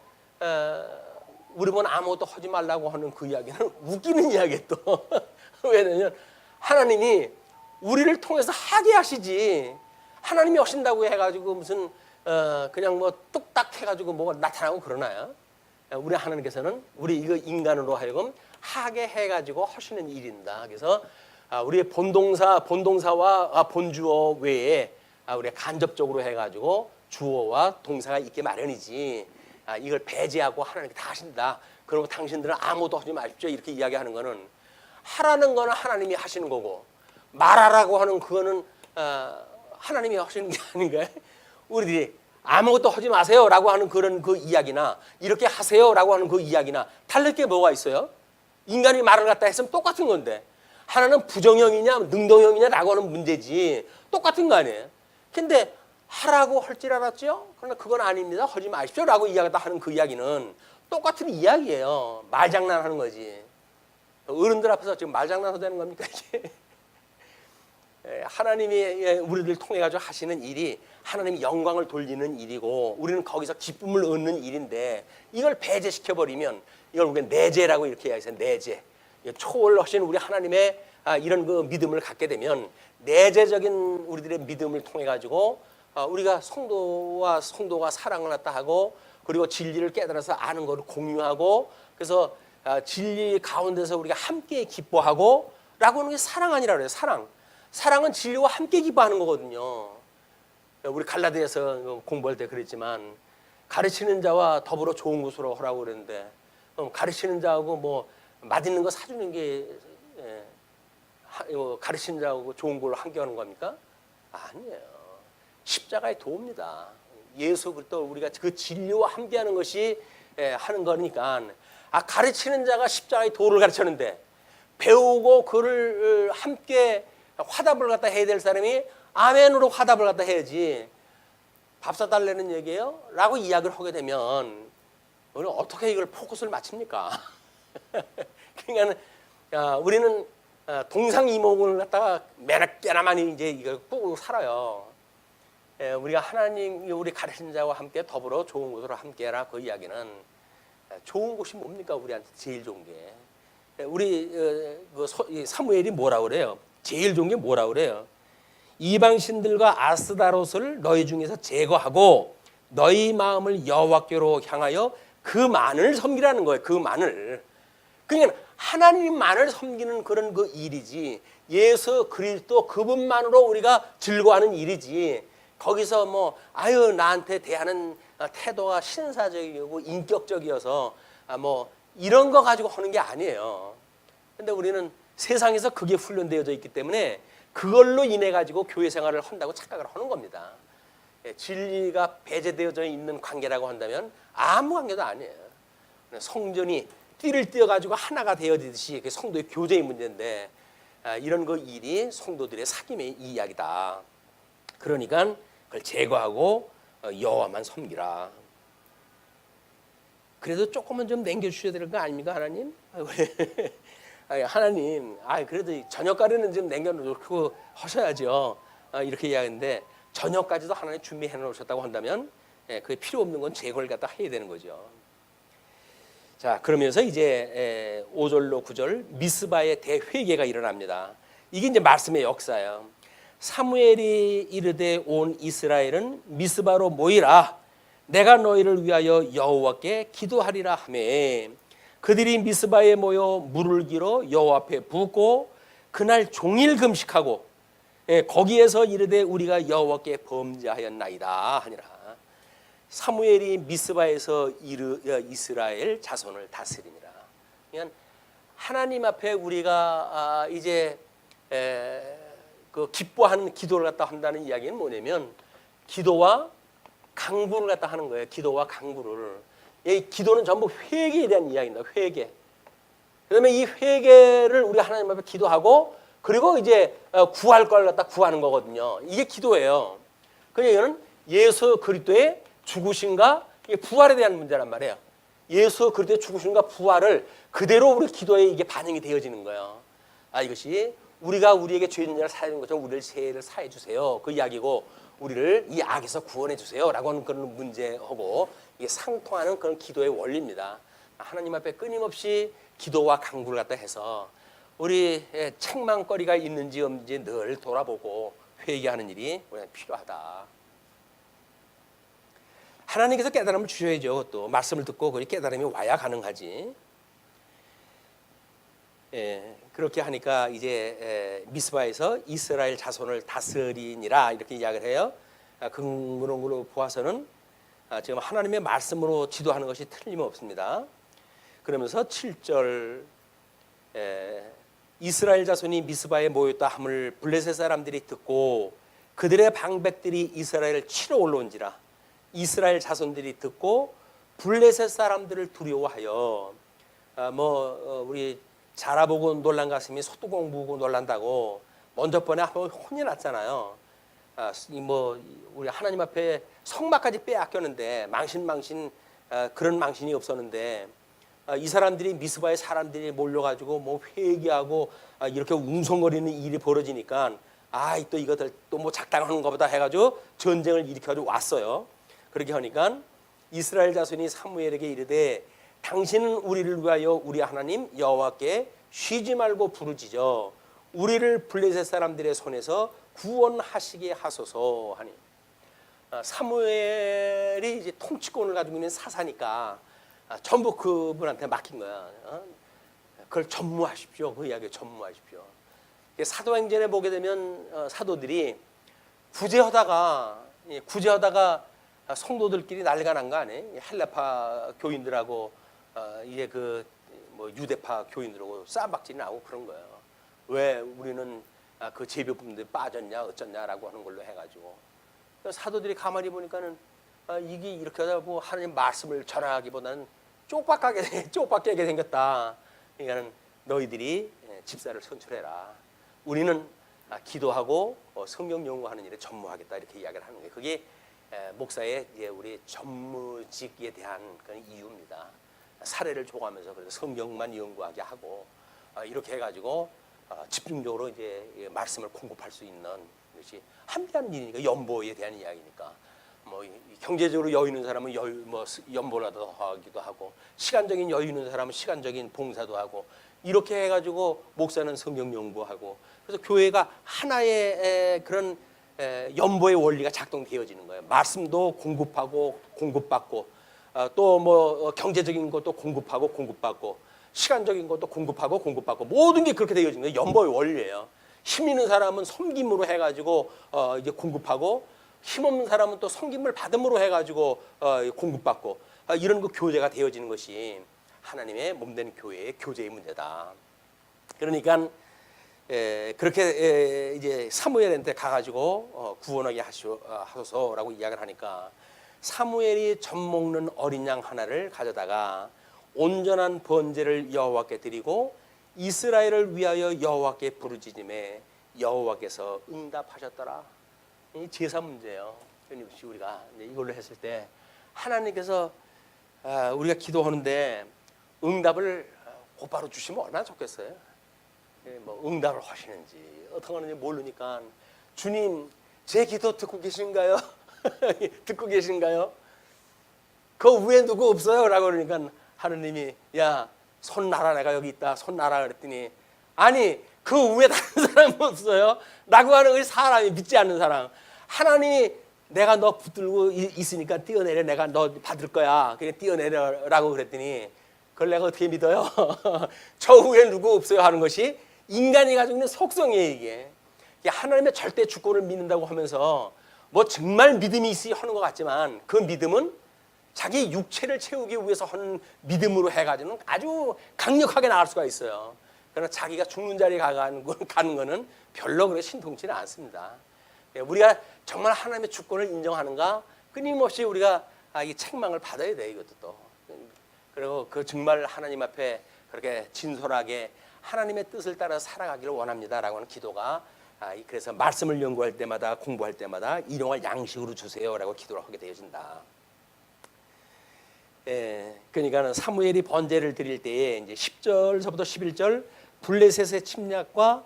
우리 보면 아무것도 하지 말라고 하는 그 이야기는 웃기는 이야기예요 또. 왜냐면 하나님이 우리를 통해서 하게 하시지, 하나님이 하신다고 해가지고 무슨 그냥 뭐 뚝딱 해가지고 뭐가 나타나고 그러나요? 우리 하나님께서는 우리 이거 인간으로 하여금 하게 해가지고 하시는 일입니다. 그래서 우리의 본동사와 본주어 외에 우리가 간접적으로 해가지고 주어와 동사가 있게 마련이지, 이걸 배제하고 하나님께 다 하신다, 그리고 당신들은 아무것도 하지 마십시오, 이렇게 이야기하는 거는, 하라는 거는 하나님이 하시는 거고 말하라고 하는 그거는 하나님이 하시는 게 아닌가요? 우리들이 아무것도 하지 마세요라고 하는 그런 그 이야기나 이렇게 하세요라고 하는 그 이야기나 다를 게 뭐가 있어요? 인간이 말을 갖다 했으면 똑같은 건데, 하나는 부정형이냐 능동형이냐라고 하는 문제지 똑같은 거 아니에요? 근데 하라고 할 줄 알았죠? 그러나 그건 아닙니다, 하지 마십시오라고 이야기다 하는 그 이야기는 똑같은 이야기예요. 말장난하는 거지. 어른들 앞에서 지금 말장난하도 되는 겁니까 이게? 하나님이 우리들 통해 가지고 하시는 일이 하나님이 영광을 돌리는 일이고, 우리는 거기서 기쁨을 얻는 일인데, 이걸 배제시켜 버리면 이걸 우리가 내재라고 이렇게 이야기해요. 내재. 초월하신 우리 하나님의 이런 그 믿음을 갖게 되면 내재적인 우리들의 믿음을 통해 가지고 우리가 성도가 사랑을 갖다 하고, 그리고 진리를 깨달아서 아는 것을 공유하고, 그래서 진리 가운데서 우리가 함께 기뻐하고 라고 하는 게 사랑 아니라 그래요. 사랑은 진리와 함께 기뻐하는 거거든요. 우리 갈라디아서 공부할 때 그랬지만, 가르치는 자와 더불어 좋은 것으로 하라고 그랬는데, 가르치는 자하고 뭐 맛있는 거 사주는 게 가르치는 자하고 좋은 걸로 함께 하는 겁니까? 아니에요. 십자가의 도입니다. 예수 그리스도 우리가 그 진리와 함께하는 것이 하는 거니까. 가르치는 자가 십자가의 도를 가르쳤는데, 배우고 그를 함께 화답을 갖다 해야 될 사람이 아멘으로 화답을 갖다 해야지, 밥 사달라는 얘기예요? 라고 이야기를 하게 되면 우리는 어떻게 이걸 포커스를 맞춥니까? 그러니까 우리는 동상이몽을 갖다가 매너깨나만이 이제 이걸 꾹 살아요. 우리가 하나님, 우리 가르치는 자와 함께 더불어 좋은 곳으로 함께해라, 그 이야기는 좋은 곳이 뭡니까? 우리한테 제일 좋은 게, 우리 사무엘이 뭐라 그래요? 제일 좋은 게 뭐라 그래요? 이방신들과 아스다롯을 너희 중에서 제거하고 너희 마음을 여호와께로 향하여 그만을 섬기라는 거예요. 그만을. 그러니까 하나님만을 섬기는 그런 그 일이지, 예수 그리스도 그분만으로 우리가 즐거워하는 일이지, 거기서 뭐 나한테 대하는 태도가 신사적이고 인격적이어서 뭐 이런 거 가지고 하는 게 아니에요. 근데 우리는 세상에서 그게 훈련되어져 있기 때문에 그걸로 인해 가지고 교회 생활을 한다고 착각을 하는 겁니다. 진리가 배제되어져 있는 관계라고 한다면 아무 관계도 아니에요. 성전이 띠를 띄어 가지고 하나가 되어지듯이 그게 성도의 교제의 문제인데, 이런 그 일이 성도들의 사귐의 이야기다. 그러니까 그걸 제거하고 여호와만 섬기라. 그래도 조금은 좀 남겨주셔야 될 거 아닙니까, 하나님? 하나님, 그래도 저녁까지는 좀 남겨놓고 하셔야죠. 이렇게 이야기하는데, 저녁까지도 하나님 준비해 놓으셨다고 한다면 그게 필요 없는 건 제거를 갖다 해야 되는 거죠. 자, 그러면서 이제 5절로 9절 미스바의 대회개가 일어납니다. 이게 이제 말씀의 역사예요. 사무엘이 이르되 온 이스라엘은 미스바로 모이라, 내가 너희를 위하여 여호와께 기도하리라 하매, 그들이 미스바에 모여 물을 길어 여호와 앞에 붓고 그날 종일 금식하고 거기에서 이르되 우리가 여호와께 범죄하였나이다 하니라. 사무엘이 미스바에서 이스라엘 자손을 다스리니라. 그러니까 하나님 앞에 우리가 이제 그 기뻐하는 기도를 갖다 한다는 이야기는 뭐냐면 기도와 강구를 갖다 하는 거예요. 기도와 강구를. 이 기도는 전부 회개에 대한 이야기입니다. 회개. 그다음에 이 회개를 우리가 하나님 앞에 기도하고 그리고 이제 구할 걸 갖다 구하는 거거든요. 이게 기도예요. 그러니까 이거는 예수 그리스도의 죽으심과 부활에 대한 문제란 말이에요. 예수 그리스도의 죽으심과 부활을 그대로 우리 기도에 이게 반영이 되어지는 거예요. 이것이 우리가 우리에게 죄 있는 자를 사해 주는 것처럼 우리를 죄를 사해 주세요. 그 이야기고 우리를 이 악에서 구원해 주세요라고 하는 그런 문제하고 이게 상통하는 그런 기도의 원리입니다. 하나님 앞에 끊임없이 기도와 강구를 갖다 해서 우리 책망거리가 있는지 없는지 늘 돌아보고 회개하는 일이 우리는 필요하다. 하나님께서 깨달음을 주셔야죠. 또 말씀을 듣고 그 깨달음이 와야 가능하지. 그렇게 하니까 이제 미스바에서 이스라엘 자손을 다스리니라 이렇게 이야기를 해요. 근거로 보아서는 지금 하나님의 말씀으로 지도하는 것이 틀림없습니다. 그러면서 7절 이스라엘 자손이 미스바에 모였다 함을 블레셋 사람들이 듣고 그들의 방백들이 이스라엘을 치러 올라온지라. 이스라엘 자손들이 듣고 블레셋 사람들을 두려워하여 우리 자라보고 놀란 가슴이 소뚜껑 부고 놀란다고 먼저 번에 한번 혼이 났잖아요. 우리 하나님 앞에 성막까지 빼앗겼는데 망신 그런 망신이 없었는데 이 사람들이 미스바의 사람들이 몰려가지고 회개하고 이렇게 웅성거리는 일이 벌어지니까 또 이것들 또 작당하는 것보다 해가지고 전쟁을 일으켜가지고 왔어요. 그렇게 하니까 이스라엘 자손이 사무엘에게 이르되 당신은 우리를 위하여 우리 하나님 여호와께 쉬지 말고 부르짖어 우리를 블레셋 사람들의 손에서 구원하시게 하소서 하니 사무엘이 이제 통치권을 가지고 있는 사사니까 전부 그분한테 맡긴 거야. 그걸 전무하십시오. 그 이야기 전무하십시오. 사도행전에 보게 되면 사도들이 구제하다가 성도들끼리 난리가 난 거 아니에요? 헬라파 교인들하고 이제 유대파 교인들하고 싸움박질이 나고 그런 거예요. 왜 우리는 그 제비품들이 빠졌냐 어쩌냐라고 하는 걸로 해가지고 사도들이 가만히 보니까는 이게 이렇게 하다 보면 하나님 말씀을 전하기보다는 쪽박하게 생겼다. 그러니까는 너희들이 집사를 선출해라. 우리는 기도하고 성경 연구하는 일에 전무하겠다 이렇게 이야기를 하는 거예요. 그게 목사의 우리 전무직에 대한 그런 이유입니다. 사례를 줘가면서 그래서 성경만 연구하게 하고 이렇게 해가지고 집중적으로 이제 말씀을 공급할 수 있는 것이 함께하는 일이니까 연보에 대한 이야기니까 경제적으로 여유 있는 사람은 연보라도 하기도 하고 시간적인 여유 있는 사람은 시간적인 봉사도 하고 이렇게 해가지고 목사는 성경 연구하고 그래서 교회가 하나의 그런 연보의 원리가 작동되어지는 거예요. 말씀도 공급하고 공급받고 또 경제적인 것도 공급받고 시간적인 것도 공급받고 모든 게 그렇게 되어지는 거예요. 연보의 원리예요. 힘 있는 사람은 섬김으로 해가지고 이제 공급하고 힘 없는 사람은 또 섬김을 받음으로 해가지고 공급받고 이런 그 교제가 되어지는 것이 하나님의 몸된 교회의 교제의 문제다. 그러니까 그렇게 이제 사무엘한테 가가지고 구원하게 하소서라고 이야기를 하니까 사무엘이 젖 먹는 어린 양 하나를 가져다가 온전한 번제를 여호와께 드리고 이스라엘을 위하여 여호와께 부르짖음에 여호와께서 응답하셨더라. 이 제사 문제예요. 끊임없이 우리가 이걸로 했을 때 하나님께서 우리가 기도하는데 응답을 곧바로 주시면 얼마나 좋겠어요. 응답을 하시는지 어떻게 하는지 모르니까 주님 제 기도 듣고 계신가요? 듣고 계신가요? 그 위에 누구 없어요? 라고 그러니까 하느님이 야 손 놔라 내가 여기 있다 손 놔라 그랬더니 아니 그 위에 다른 사람은 없어요? 라고 하는 것이 사람이 믿지 않는 사람. 하나님이 내가 너 붙들고 있으니까 뛰어내려 내가 너 받을 거야 그냥 뛰어내려라고 그랬더니 그걸 내가 어떻게 믿어요? 저 위에 누구 없어요 하는 것이 인간이 가지고 있는 속성이에요. 이게 하나님의 절대 주권을 믿는다고 하면서 정말 믿음이 있으니 하는 것 같지만 그 믿음은 자기 육체를 채우기 위해서 하는 믿음으로 해가지고는 아주 강력하게 나갈 수가 있어요. 그러나 자기가 죽는 자리에 가는 거는 별로 그렇게 신통치는 않습니다. 우리가 정말 하나님의 주권을 인정하는가? 끊임없이 우리가 이 책망을 받아야 돼, 이것도 또. 그리고 그 정말 하나님 앞에 그렇게 진솔하게 하나님의 뜻을 따라 살아가기를 원합니다라고 하는 기도가, 그래서 말씀을 연구할 때마다 공부할 때마다 일용할 양식으로 주세요라고 기도를 하게 되어진다. 그러니까 사무엘이 번제를 드릴 때에 이제 10절서부터 11절 블레셋의 침략과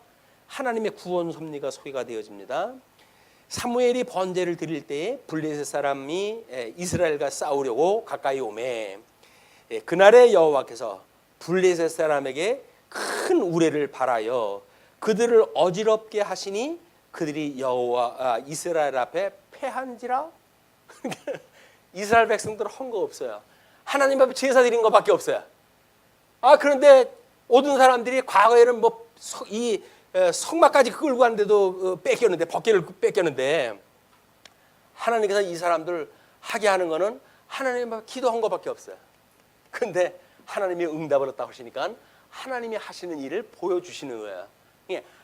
하나님의 구원 섭리가 소개가 되어집니다. 사무엘이 번제를 드릴 때에 블레셋 사람이 이스라엘과 싸우려고 가까이 오매 그날의 여호와께서 블레셋 사람에게 큰 우레를 발하여 그들을 어지럽게 하시니 그들이 이스라엘 앞에 패한지라. 이스라엘 백성들은 한 거 없어요. 하나님 앞에 제사 드린 것밖에 없어요. 그런데 모든 사람들이 과거에는 이 성막까지 끌고 갔는데도 뺏겼는데, 법궤를 뺏겼는데, 하나님께서 이 사람들 하게 하는 거는 하나님 앞에 기도한 것밖에 없어요. 그런데 하나님이 응답을 했다고 하시니까 하나님이 하시는 일을 보여주시는 거예요.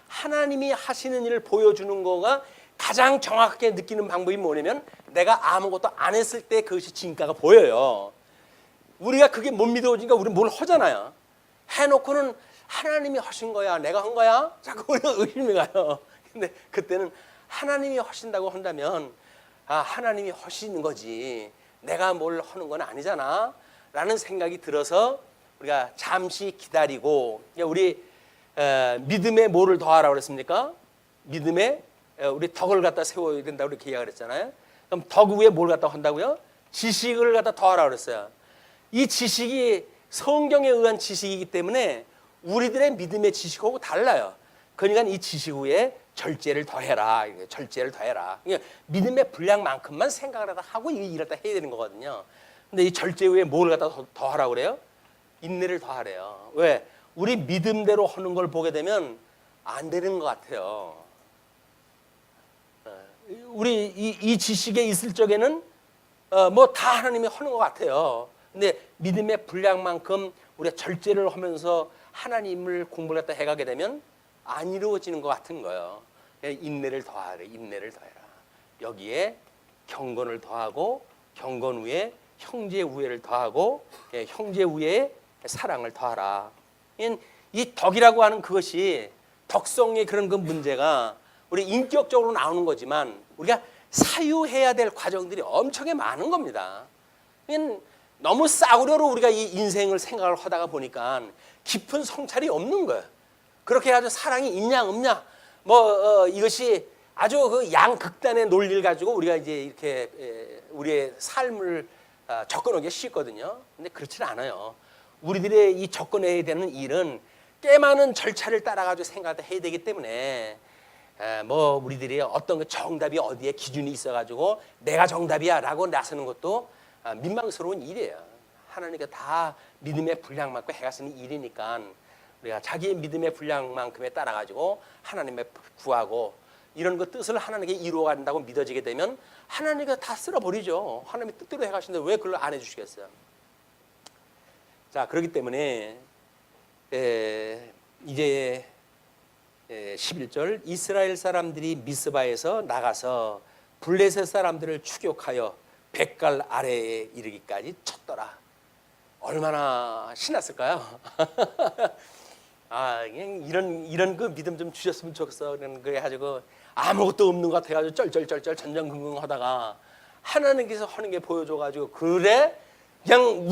하나님이 하시는 일을 보여주는 거가 가장 정확하게 느끼는 방법이 뭐냐면, 내가 아무것도 안 했을 때 그것이 진가가 보여요. 우리가 그게 못 믿어지니까 우리는 뭘 하잖아요. 해놓고는 하나님이 하신 거야, 내가 한 거야? 자꾸 우리가 의심이 가요. 근데 그때는 하나님이 하신다고 한다면, 하나님이 하시는 거지, 내가 뭘 하는 건 아니잖아 라는 생각이 들어서 우리가 잠시 기다리고, 우리 믿음에 뭐를 더하라고 그랬습니까? 믿음에 우리 덕을 갖다 세워야 된다고 이렇게 이야기를 했잖아요. 그럼 덕 위에 뭘 갖다 한다고요? 지식을 갖다 더하라고 그랬어요. 이 지식이 성경에 의한 지식이기 때문에 우리들의 믿음의 지식하고 달라요. 그러니까 이 지식 위에 절제를 더해라. 절제를 더해라. 믿음의 분량만큼만 생각을 하고 이 일을 다 해야 되는 거거든요. 근데 이 절제 위에 뭘 갖다 더하라고 그래요? 인내를 더하래요. 왜? 우리 믿음대로 하는 걸 보게 되면 안 되는 것 같아요. 우리 이 지식에 있을 적에는 뭐 다 하나님이 하는 것 같아요. 근데 믿음의 분량만큼 우리가 절제를 하면서 하나님을 공부를 갖다 해가게 되면 안 이루어지는 것 같은 거예요. 인내를 더하래, 인내를 더해라. 여기에 경건을 더하고, 경건 위에 형제 우애를 더하고, 형제 우애에 사랑을 더하라. 이 덕이라고 하는 그것이, 덕성의 그런 그 문제가 우리 인격적으로 나오는 거지만 우리가 사유해야 될 과정들이 엄청나게 많은 겁니다. 너무 싸구려로 우리가 이 인생을 생각을 하다가 보니까 깊은 성찰이 없는 거예요. 그렇게 해가지고 사랑이 있냐 없냐, 이것이 아주 그 양극단의 논리를 가지고 우리가 이제 이렇게 우리의 삶을 접근하기 쉽거든요. 근데 그렇지는 않아요. 우리들의 이 접근해야 되는 일은 꽤 많은 절차를 따라가지고 생각을 해야 되기 때문에, 우리들이 어떤 그 정답이 어디에 기준이 있어가지고 내가 정답이야라고 나서는 것도 민망스러운 일이에요. 하나님께 다 믿음의 분량만큼 해가시는 일이니까 우리가 자기의 믿음의 분량만큼에 따라가지고 하나님의 구하고 이런 그 뜻을 하나님께 이루어간다고 믿어지게 되면 하나님께서 다 쓸어버리죠. 하나님의 뜻대로 해가시는데 왜 그걸 안 해주시겠어요? 자, 그렇기 때문에 이제 11절 이스라엘 사람들이 미스바에서 나가서 블레셋 사람들을 추격하여 백갈 아래에 이르기까지 쳤더라. 얼마나 신났을까요? 그냥 이런 그 믿음 좀 주셨으면 좋겠어. 그래 가지고 아무것도 없는 것 같아가지고 쩔쩔쩔쩔 전전긍긍하다가 하나님께서 하는 게 보여줘가지고, 그래 그냥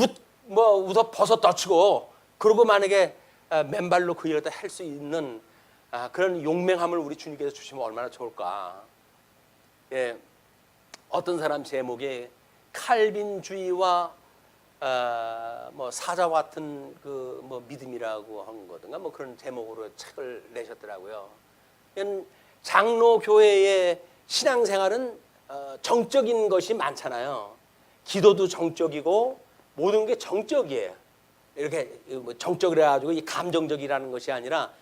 웃어 벗어 떠치고, 그러고 만약에 맨발로 그 일을 다 할 수 있는 그런 용맹함을 우리 주님께서 주시면 얼마나 좋을까. 어떤 사람 제목에 칼빈주의와 사자와 같은 믿음이라고 한 거든가 그런 제목으로 책을 내셨더라고요. 장로 교회의 신앙생활은 정적인 것이 많잖아요. 기도도 정적이고 모든 게 정적이에요. 이렇게 정적이라 가지고 이 감정적이라는 것이 아니라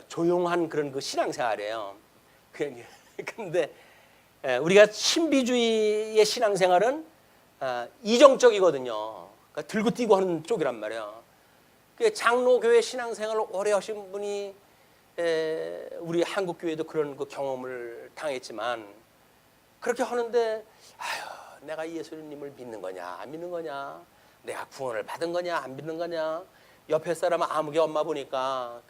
조용한 그런 그 신앙생활이에요. 그런데 우리가 신비주의의 신앙생활은 이정적이거든요. 그러니까 들고 뛰고 하는 쪽이란 말이야. 장로교회 신앙생활을 오래 하신 분이 우리 한국교회도 그런 그 경험을 당했지만 그렇게 하는데 아유 내가 예수님을 믿는 거냐 안 믿는 거냐 내가 구원을 받은 거냐 안 믿는 거냐 옆에 사람은 아무개 엄마 보니까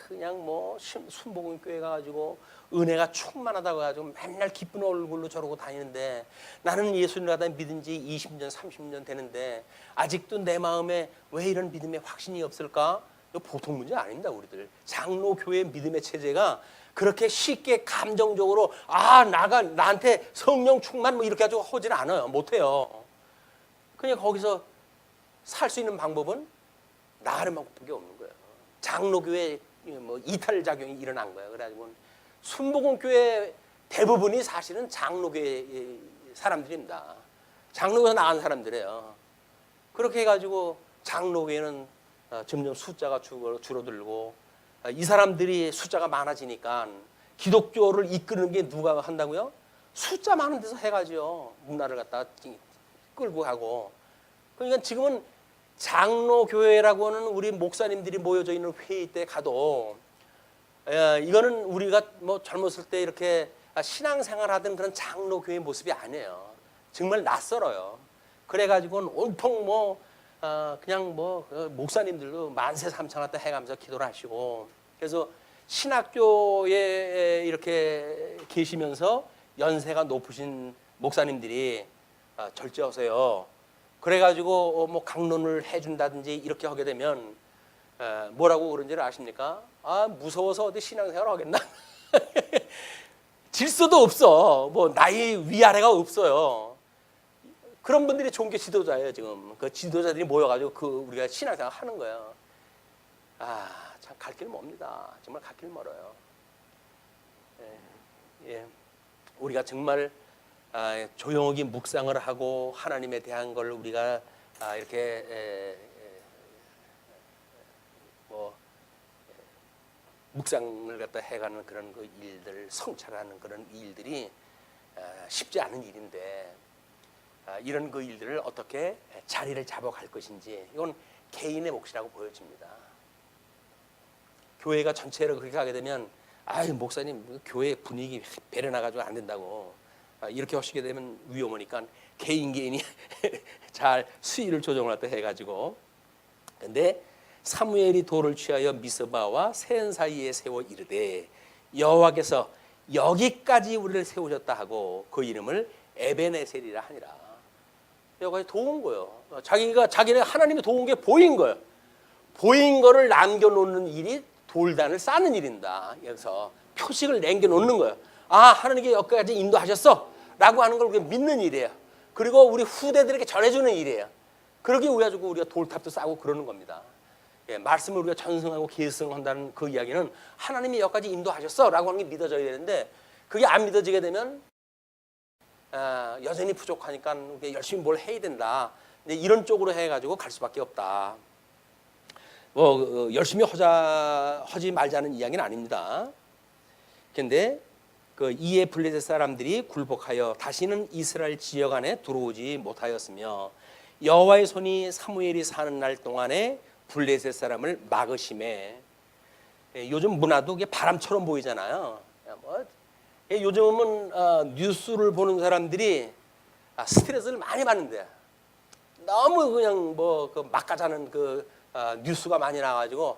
그냥 뭐 순복음교회 가가지고 은혜가 충만하다고 해가지고 맨날 기쁜 얼굴로 저러고 다니는데 나는 예수님을 갖다 믿은 지 20년 30년 되는데 아직도 내 마음에 왜 이런 믿음의 확신이 없을까? 이거 보통 문제 아닙니다. 우리들 장로교회 믿음의 체제가 그렇게 쉽게 감정적으로 나한테 성령 충만 뭐 이렇게 가지고 하질 않아요. 못해요. 그냥 거기서 살 수 있는 방법은 나가는 방법밖에 없는 거예요. 장로교회 뭐 이탈작용이 일어난 거예요. 그래가지고 순복음교회 대부분이 사실은 장로교회 사람들입니다. 장로교에서 나간 사람들이에요. 그렇게 해가지고 장로교회는 점점 숫자가 줄어들고 이 사람들이 숫자가 많아지니까 기독교를 이끄는 게 누가 한다고요? 숫자 많은 데서 해가지고 문화를 갖다가 끌고 가고 그러니까 지금은 장로교회라고 하는 우리 목사님들이 모여져 있는 회의 때 가도 이거는 우리가 뭐 젊었을 때 이렇게 신앙생활하던 그런 장로교회 모습이 아니에요. 정말 낯설어요. 그래가지고는 온통 뭐 그냥 뭐 목사님들도 만세 삼창하다 해가면서 기도를 하시고 그래서 신학교에 이렇게 계시면서 연세가 높으신 목사님들이 절제하세요. 그래가지고 뭐 강론을 해준다든지 이렇게 하게 되면 뭐라고 그런지를 아십니까? 무서워서 어디 신앙생활 하겠나? 질서도 없어. 뭐 나이 위아래가 없어요. 그런 분들이 종교 지도자예요 지금. 그 지도자들이 모여가지고 우리가 신앙생활 하는 거예요. 참 갈 길 멉니다. 정말 갈 길 멀어요. 우리가 정말 조용히 묵상을 하고 하나님에 대한 걸 우리가 이렇게 뭐 묵상을 갖다 해가는 그런 그 일들, 성찰하는 그런 일들이 쉽지 않은 일인데 이런 그 일들을 어떻게 자리를 잡아갈 것인지 이건 개인의 몫이라고 보여집니다. 교회가 전체로 그렇게 하게 되면 목사님 교회 분위기 배려나가지고 안 된다고 이렇게 하시게 되면 위험하니까 개인이 잘 수위를 조정을 또 해가지고 근데 사무엘이 돌을 취하여 미스바와 세안 사이에 세워 이르되 여호와께서 여기까지 우리를 세우셨다 하고 그 이름을 에베네셀이라 하니라. 여기까지 도운 거예요. 자기네 하나님이 도운 게 보인 거예요. 보인 거를 남겨놓는 일이 돌단을 쌓는 일인다. 그래서 표식을 남겨놓는 거예요. 하나님께 여기까지 인도하셨어 라고 하는 걸 우리가 믿는 일이에요. 그리고 우리 후대들에게 전해주는 일이에요. 그러기 위해 가지고 우리가 돌탑도 쌓고 그러는 겁니다. 말씀을 우리가 전승하고 계승한다는 그 이야기는 하나님이 여기까지 인도하셨어 라고 하는 게 믿어져야 되는데 그게 안 믿어지게 되면 여전히 부족하니까 우리가 열심히 뭘 해야 된다. 이런 쪽으로 해가지고 갈 수밖에 없다. 열심히 하지 말자는 이야기는 아닙니다. 그런데 이에 블레셋 사람들이 굴복하여 다시는 이스라엘 지역 안에 들어오지 못하였으며 여호와의 손이 사무엘이 사는 날 동안에 블레셋 사람을 막으심에 요즘 문화도 바람처럼 보이잖아요. 요즘은 뉴스를 보는 사람들이 스트레스를 많이 받는데 너무 그냥 막가자는 뉴스가 많이 나와가지고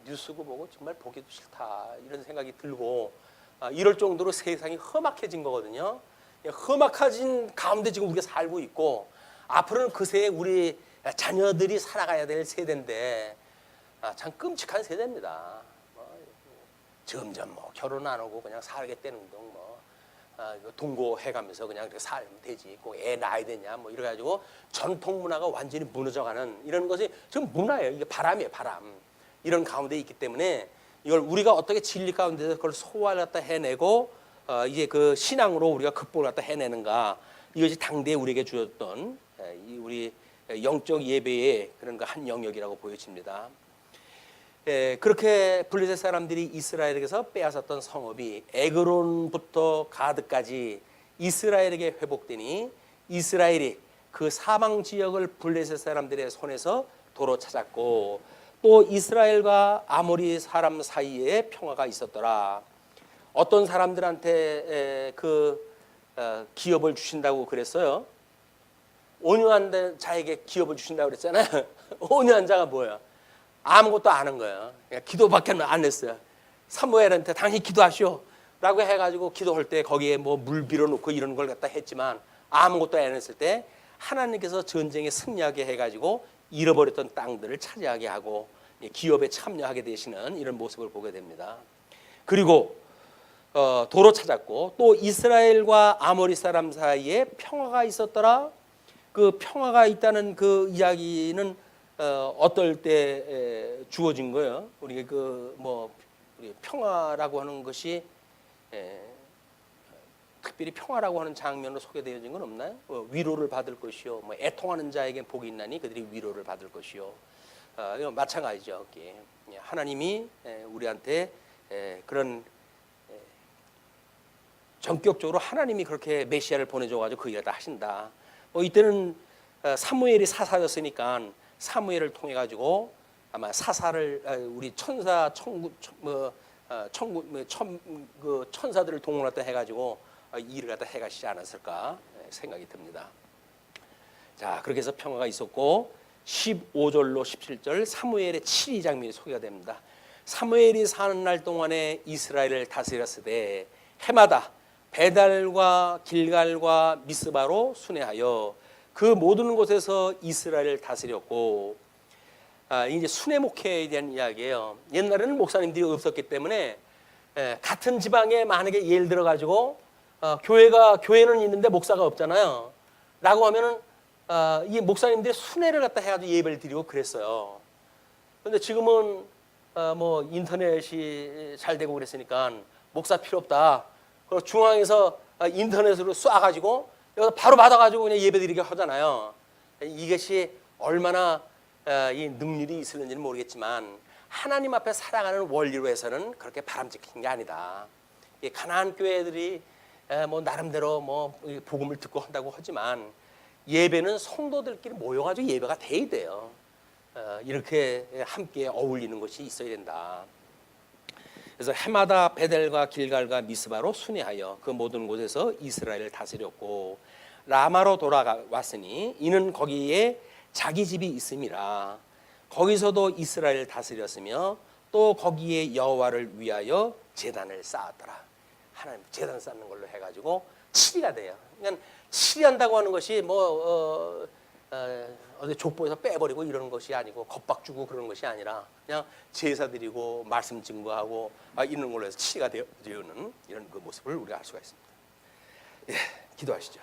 뉴스고 뭐고 정말 보기도 싫다 이런 생각이 들고 이럴 정도로 세상이 험악해진 거거든요. 험악해진 가운데 지금 우리가 살고 있고 앞으로는 그 세에 우리 자녀들이 살아가야 될 세대인데 참 끔찍한 세대입니다. 점점 결혼 안 하고 그냥 살겠다는 둥 동거해가면서 그냥 이렇게 살면 되지. 꼭 애 낳아야 되냐 이래가지고 전통 문화가 완전히 무너져가는 이런 것이 지금 문화예요. 이게 바람이에요, 바람. 이런 가운데 있기 때문에 이걸 우리가 어떻게 진리 가운데서 그걸 소화를 갖다 해내고 이제 그 신앙으로 우리가 극복을 갖다 해내는가 이것이 당대에 우리에게 주었던 우리 영적 예배의 그런 한 영역이라고 보여집니다. 그렇게 블레셋 사람들이 이스라엘에게서 빼앗았던 성읍이 에그론부터 가드까지 이스라엘에게 회복되니 이스라엘이 그 사방 지역을 블레셋 사람들의 손에서 도로 찾았고 또 이스라엘과 아모리 사람 사이에 평화가 있었더라. 어떤 사람들한테 기업을 주신다고 그랬어요? 온유한 자에게 기업을 주신다고 그랬잖아요. 온유한 자가 뭐예요? 아무것도 안 한 거예요. 그냥 기도밖에 안 했어요. 사무엘한테 당신이 기도하시오 라고 해가지고 기도할 때 거기에 뭐 물 빌어놓고 이런 걸 갖다 했지만 아무것도 안 했을 때 하나님께서 전쟁에 승리하게 해가지고 잃어버렸던 땅들을 차지하게 하고 기업에 참여하게 되시는 이런 모습을 보게 됩니다. 그리고 도로 찾았고 또 이스라엘과 아모리 사람 사이에 평화가 있었더라. 그 평화가 있다는 그 이야기는 어떨 때 주어진 거예요? 우리 우리 평화라고 하는 것이 특별히 평화라고 하는 장면으로 소개되어진 건 없나요? 위로를 받을 것이요, 애통하는 자에게 복이 있나니 그들이 위로를 받을 것이요. 이건 마찬가지죠. 하나님이 우리한테 그런 전격적으로 하나님이 그렇게 메시아를 보내줘가지고 그 일을 다 하신다. 이때는 사무엘이 사사였으니까 사무엘을 통해 가지고 아마 사사를 우리 천사들을 동원했다 해가지고 이 일을 갖다 해가시지 않았을까 생각이 듭니다. 자, 그렇게 해서 평화가 있었고 15절로 17절 사무엘의 7위 장면이 소개가 됩니다. 사무엘이 사는 날 동안에 이스라엘을 다스렸으되 해마다 베달과 길갈과 미스바로 순회하여 그 모든 곳에서 이스라엘을 다스렸고, 이제 순회 목회에 대한 이야기예요. 옛날에는 목사님들이 없었기 때문에 같은 지방에 만약에 예를 들어 가지고 교회는 있는데 목사가 없잖아요. 라고 하면은 이 목사님들이 순회를 갖다 해가지고 예배를 드리고 그랬어요. 그런데 지금은 뭐 인터넷이 잘 되고 그랬으니까 목사 필요 없다. 그리고 중앙에서 인터넷으로 쏴가지고 여기서 바로 받아가지고 그냥 예배드리게 하잖아요. 이것이 얼마나 이 능률이 있을는지는 모르겠지만 하나님 앞에 살아가는 원리로 해서는 그렇게 바람직한 게 아니다. 이 가나안 교회들이 뭐 나름대로 뭐 복음을 듣고 한다고 하지만 예배는 성도들끼리 모여가지고 예배가 돼야 돼요. 이렇게 함께 어울리는 것이 있어야 된다. 그래서 해마다 베델과 길갈과 미스바로 순회하여 그 모든 곳에서 이스라엘을 다스렸고 라마로 돌아왔으니 이는 거기에 자기 집이 있음이라. 거기서도 이스라엘을 다스렸으며 또 거기에 여호와를 위하여 제단을 쌓았더라. 하나님 제단 쌓는 걸로 해가지고 7위가 돼요. 그러니까 7위 한다고 하는 것이 어디 족보에서 빼버리고 이러는 것이 아니고 겁박 주고 그러는 것이 아니라 그냥 제사 드리고 말씀 증거하고 이런 걸로 해서 7위가 되는 이런 그 모습을 우리가 알 수가 있습니다. 예, 기도하시죠.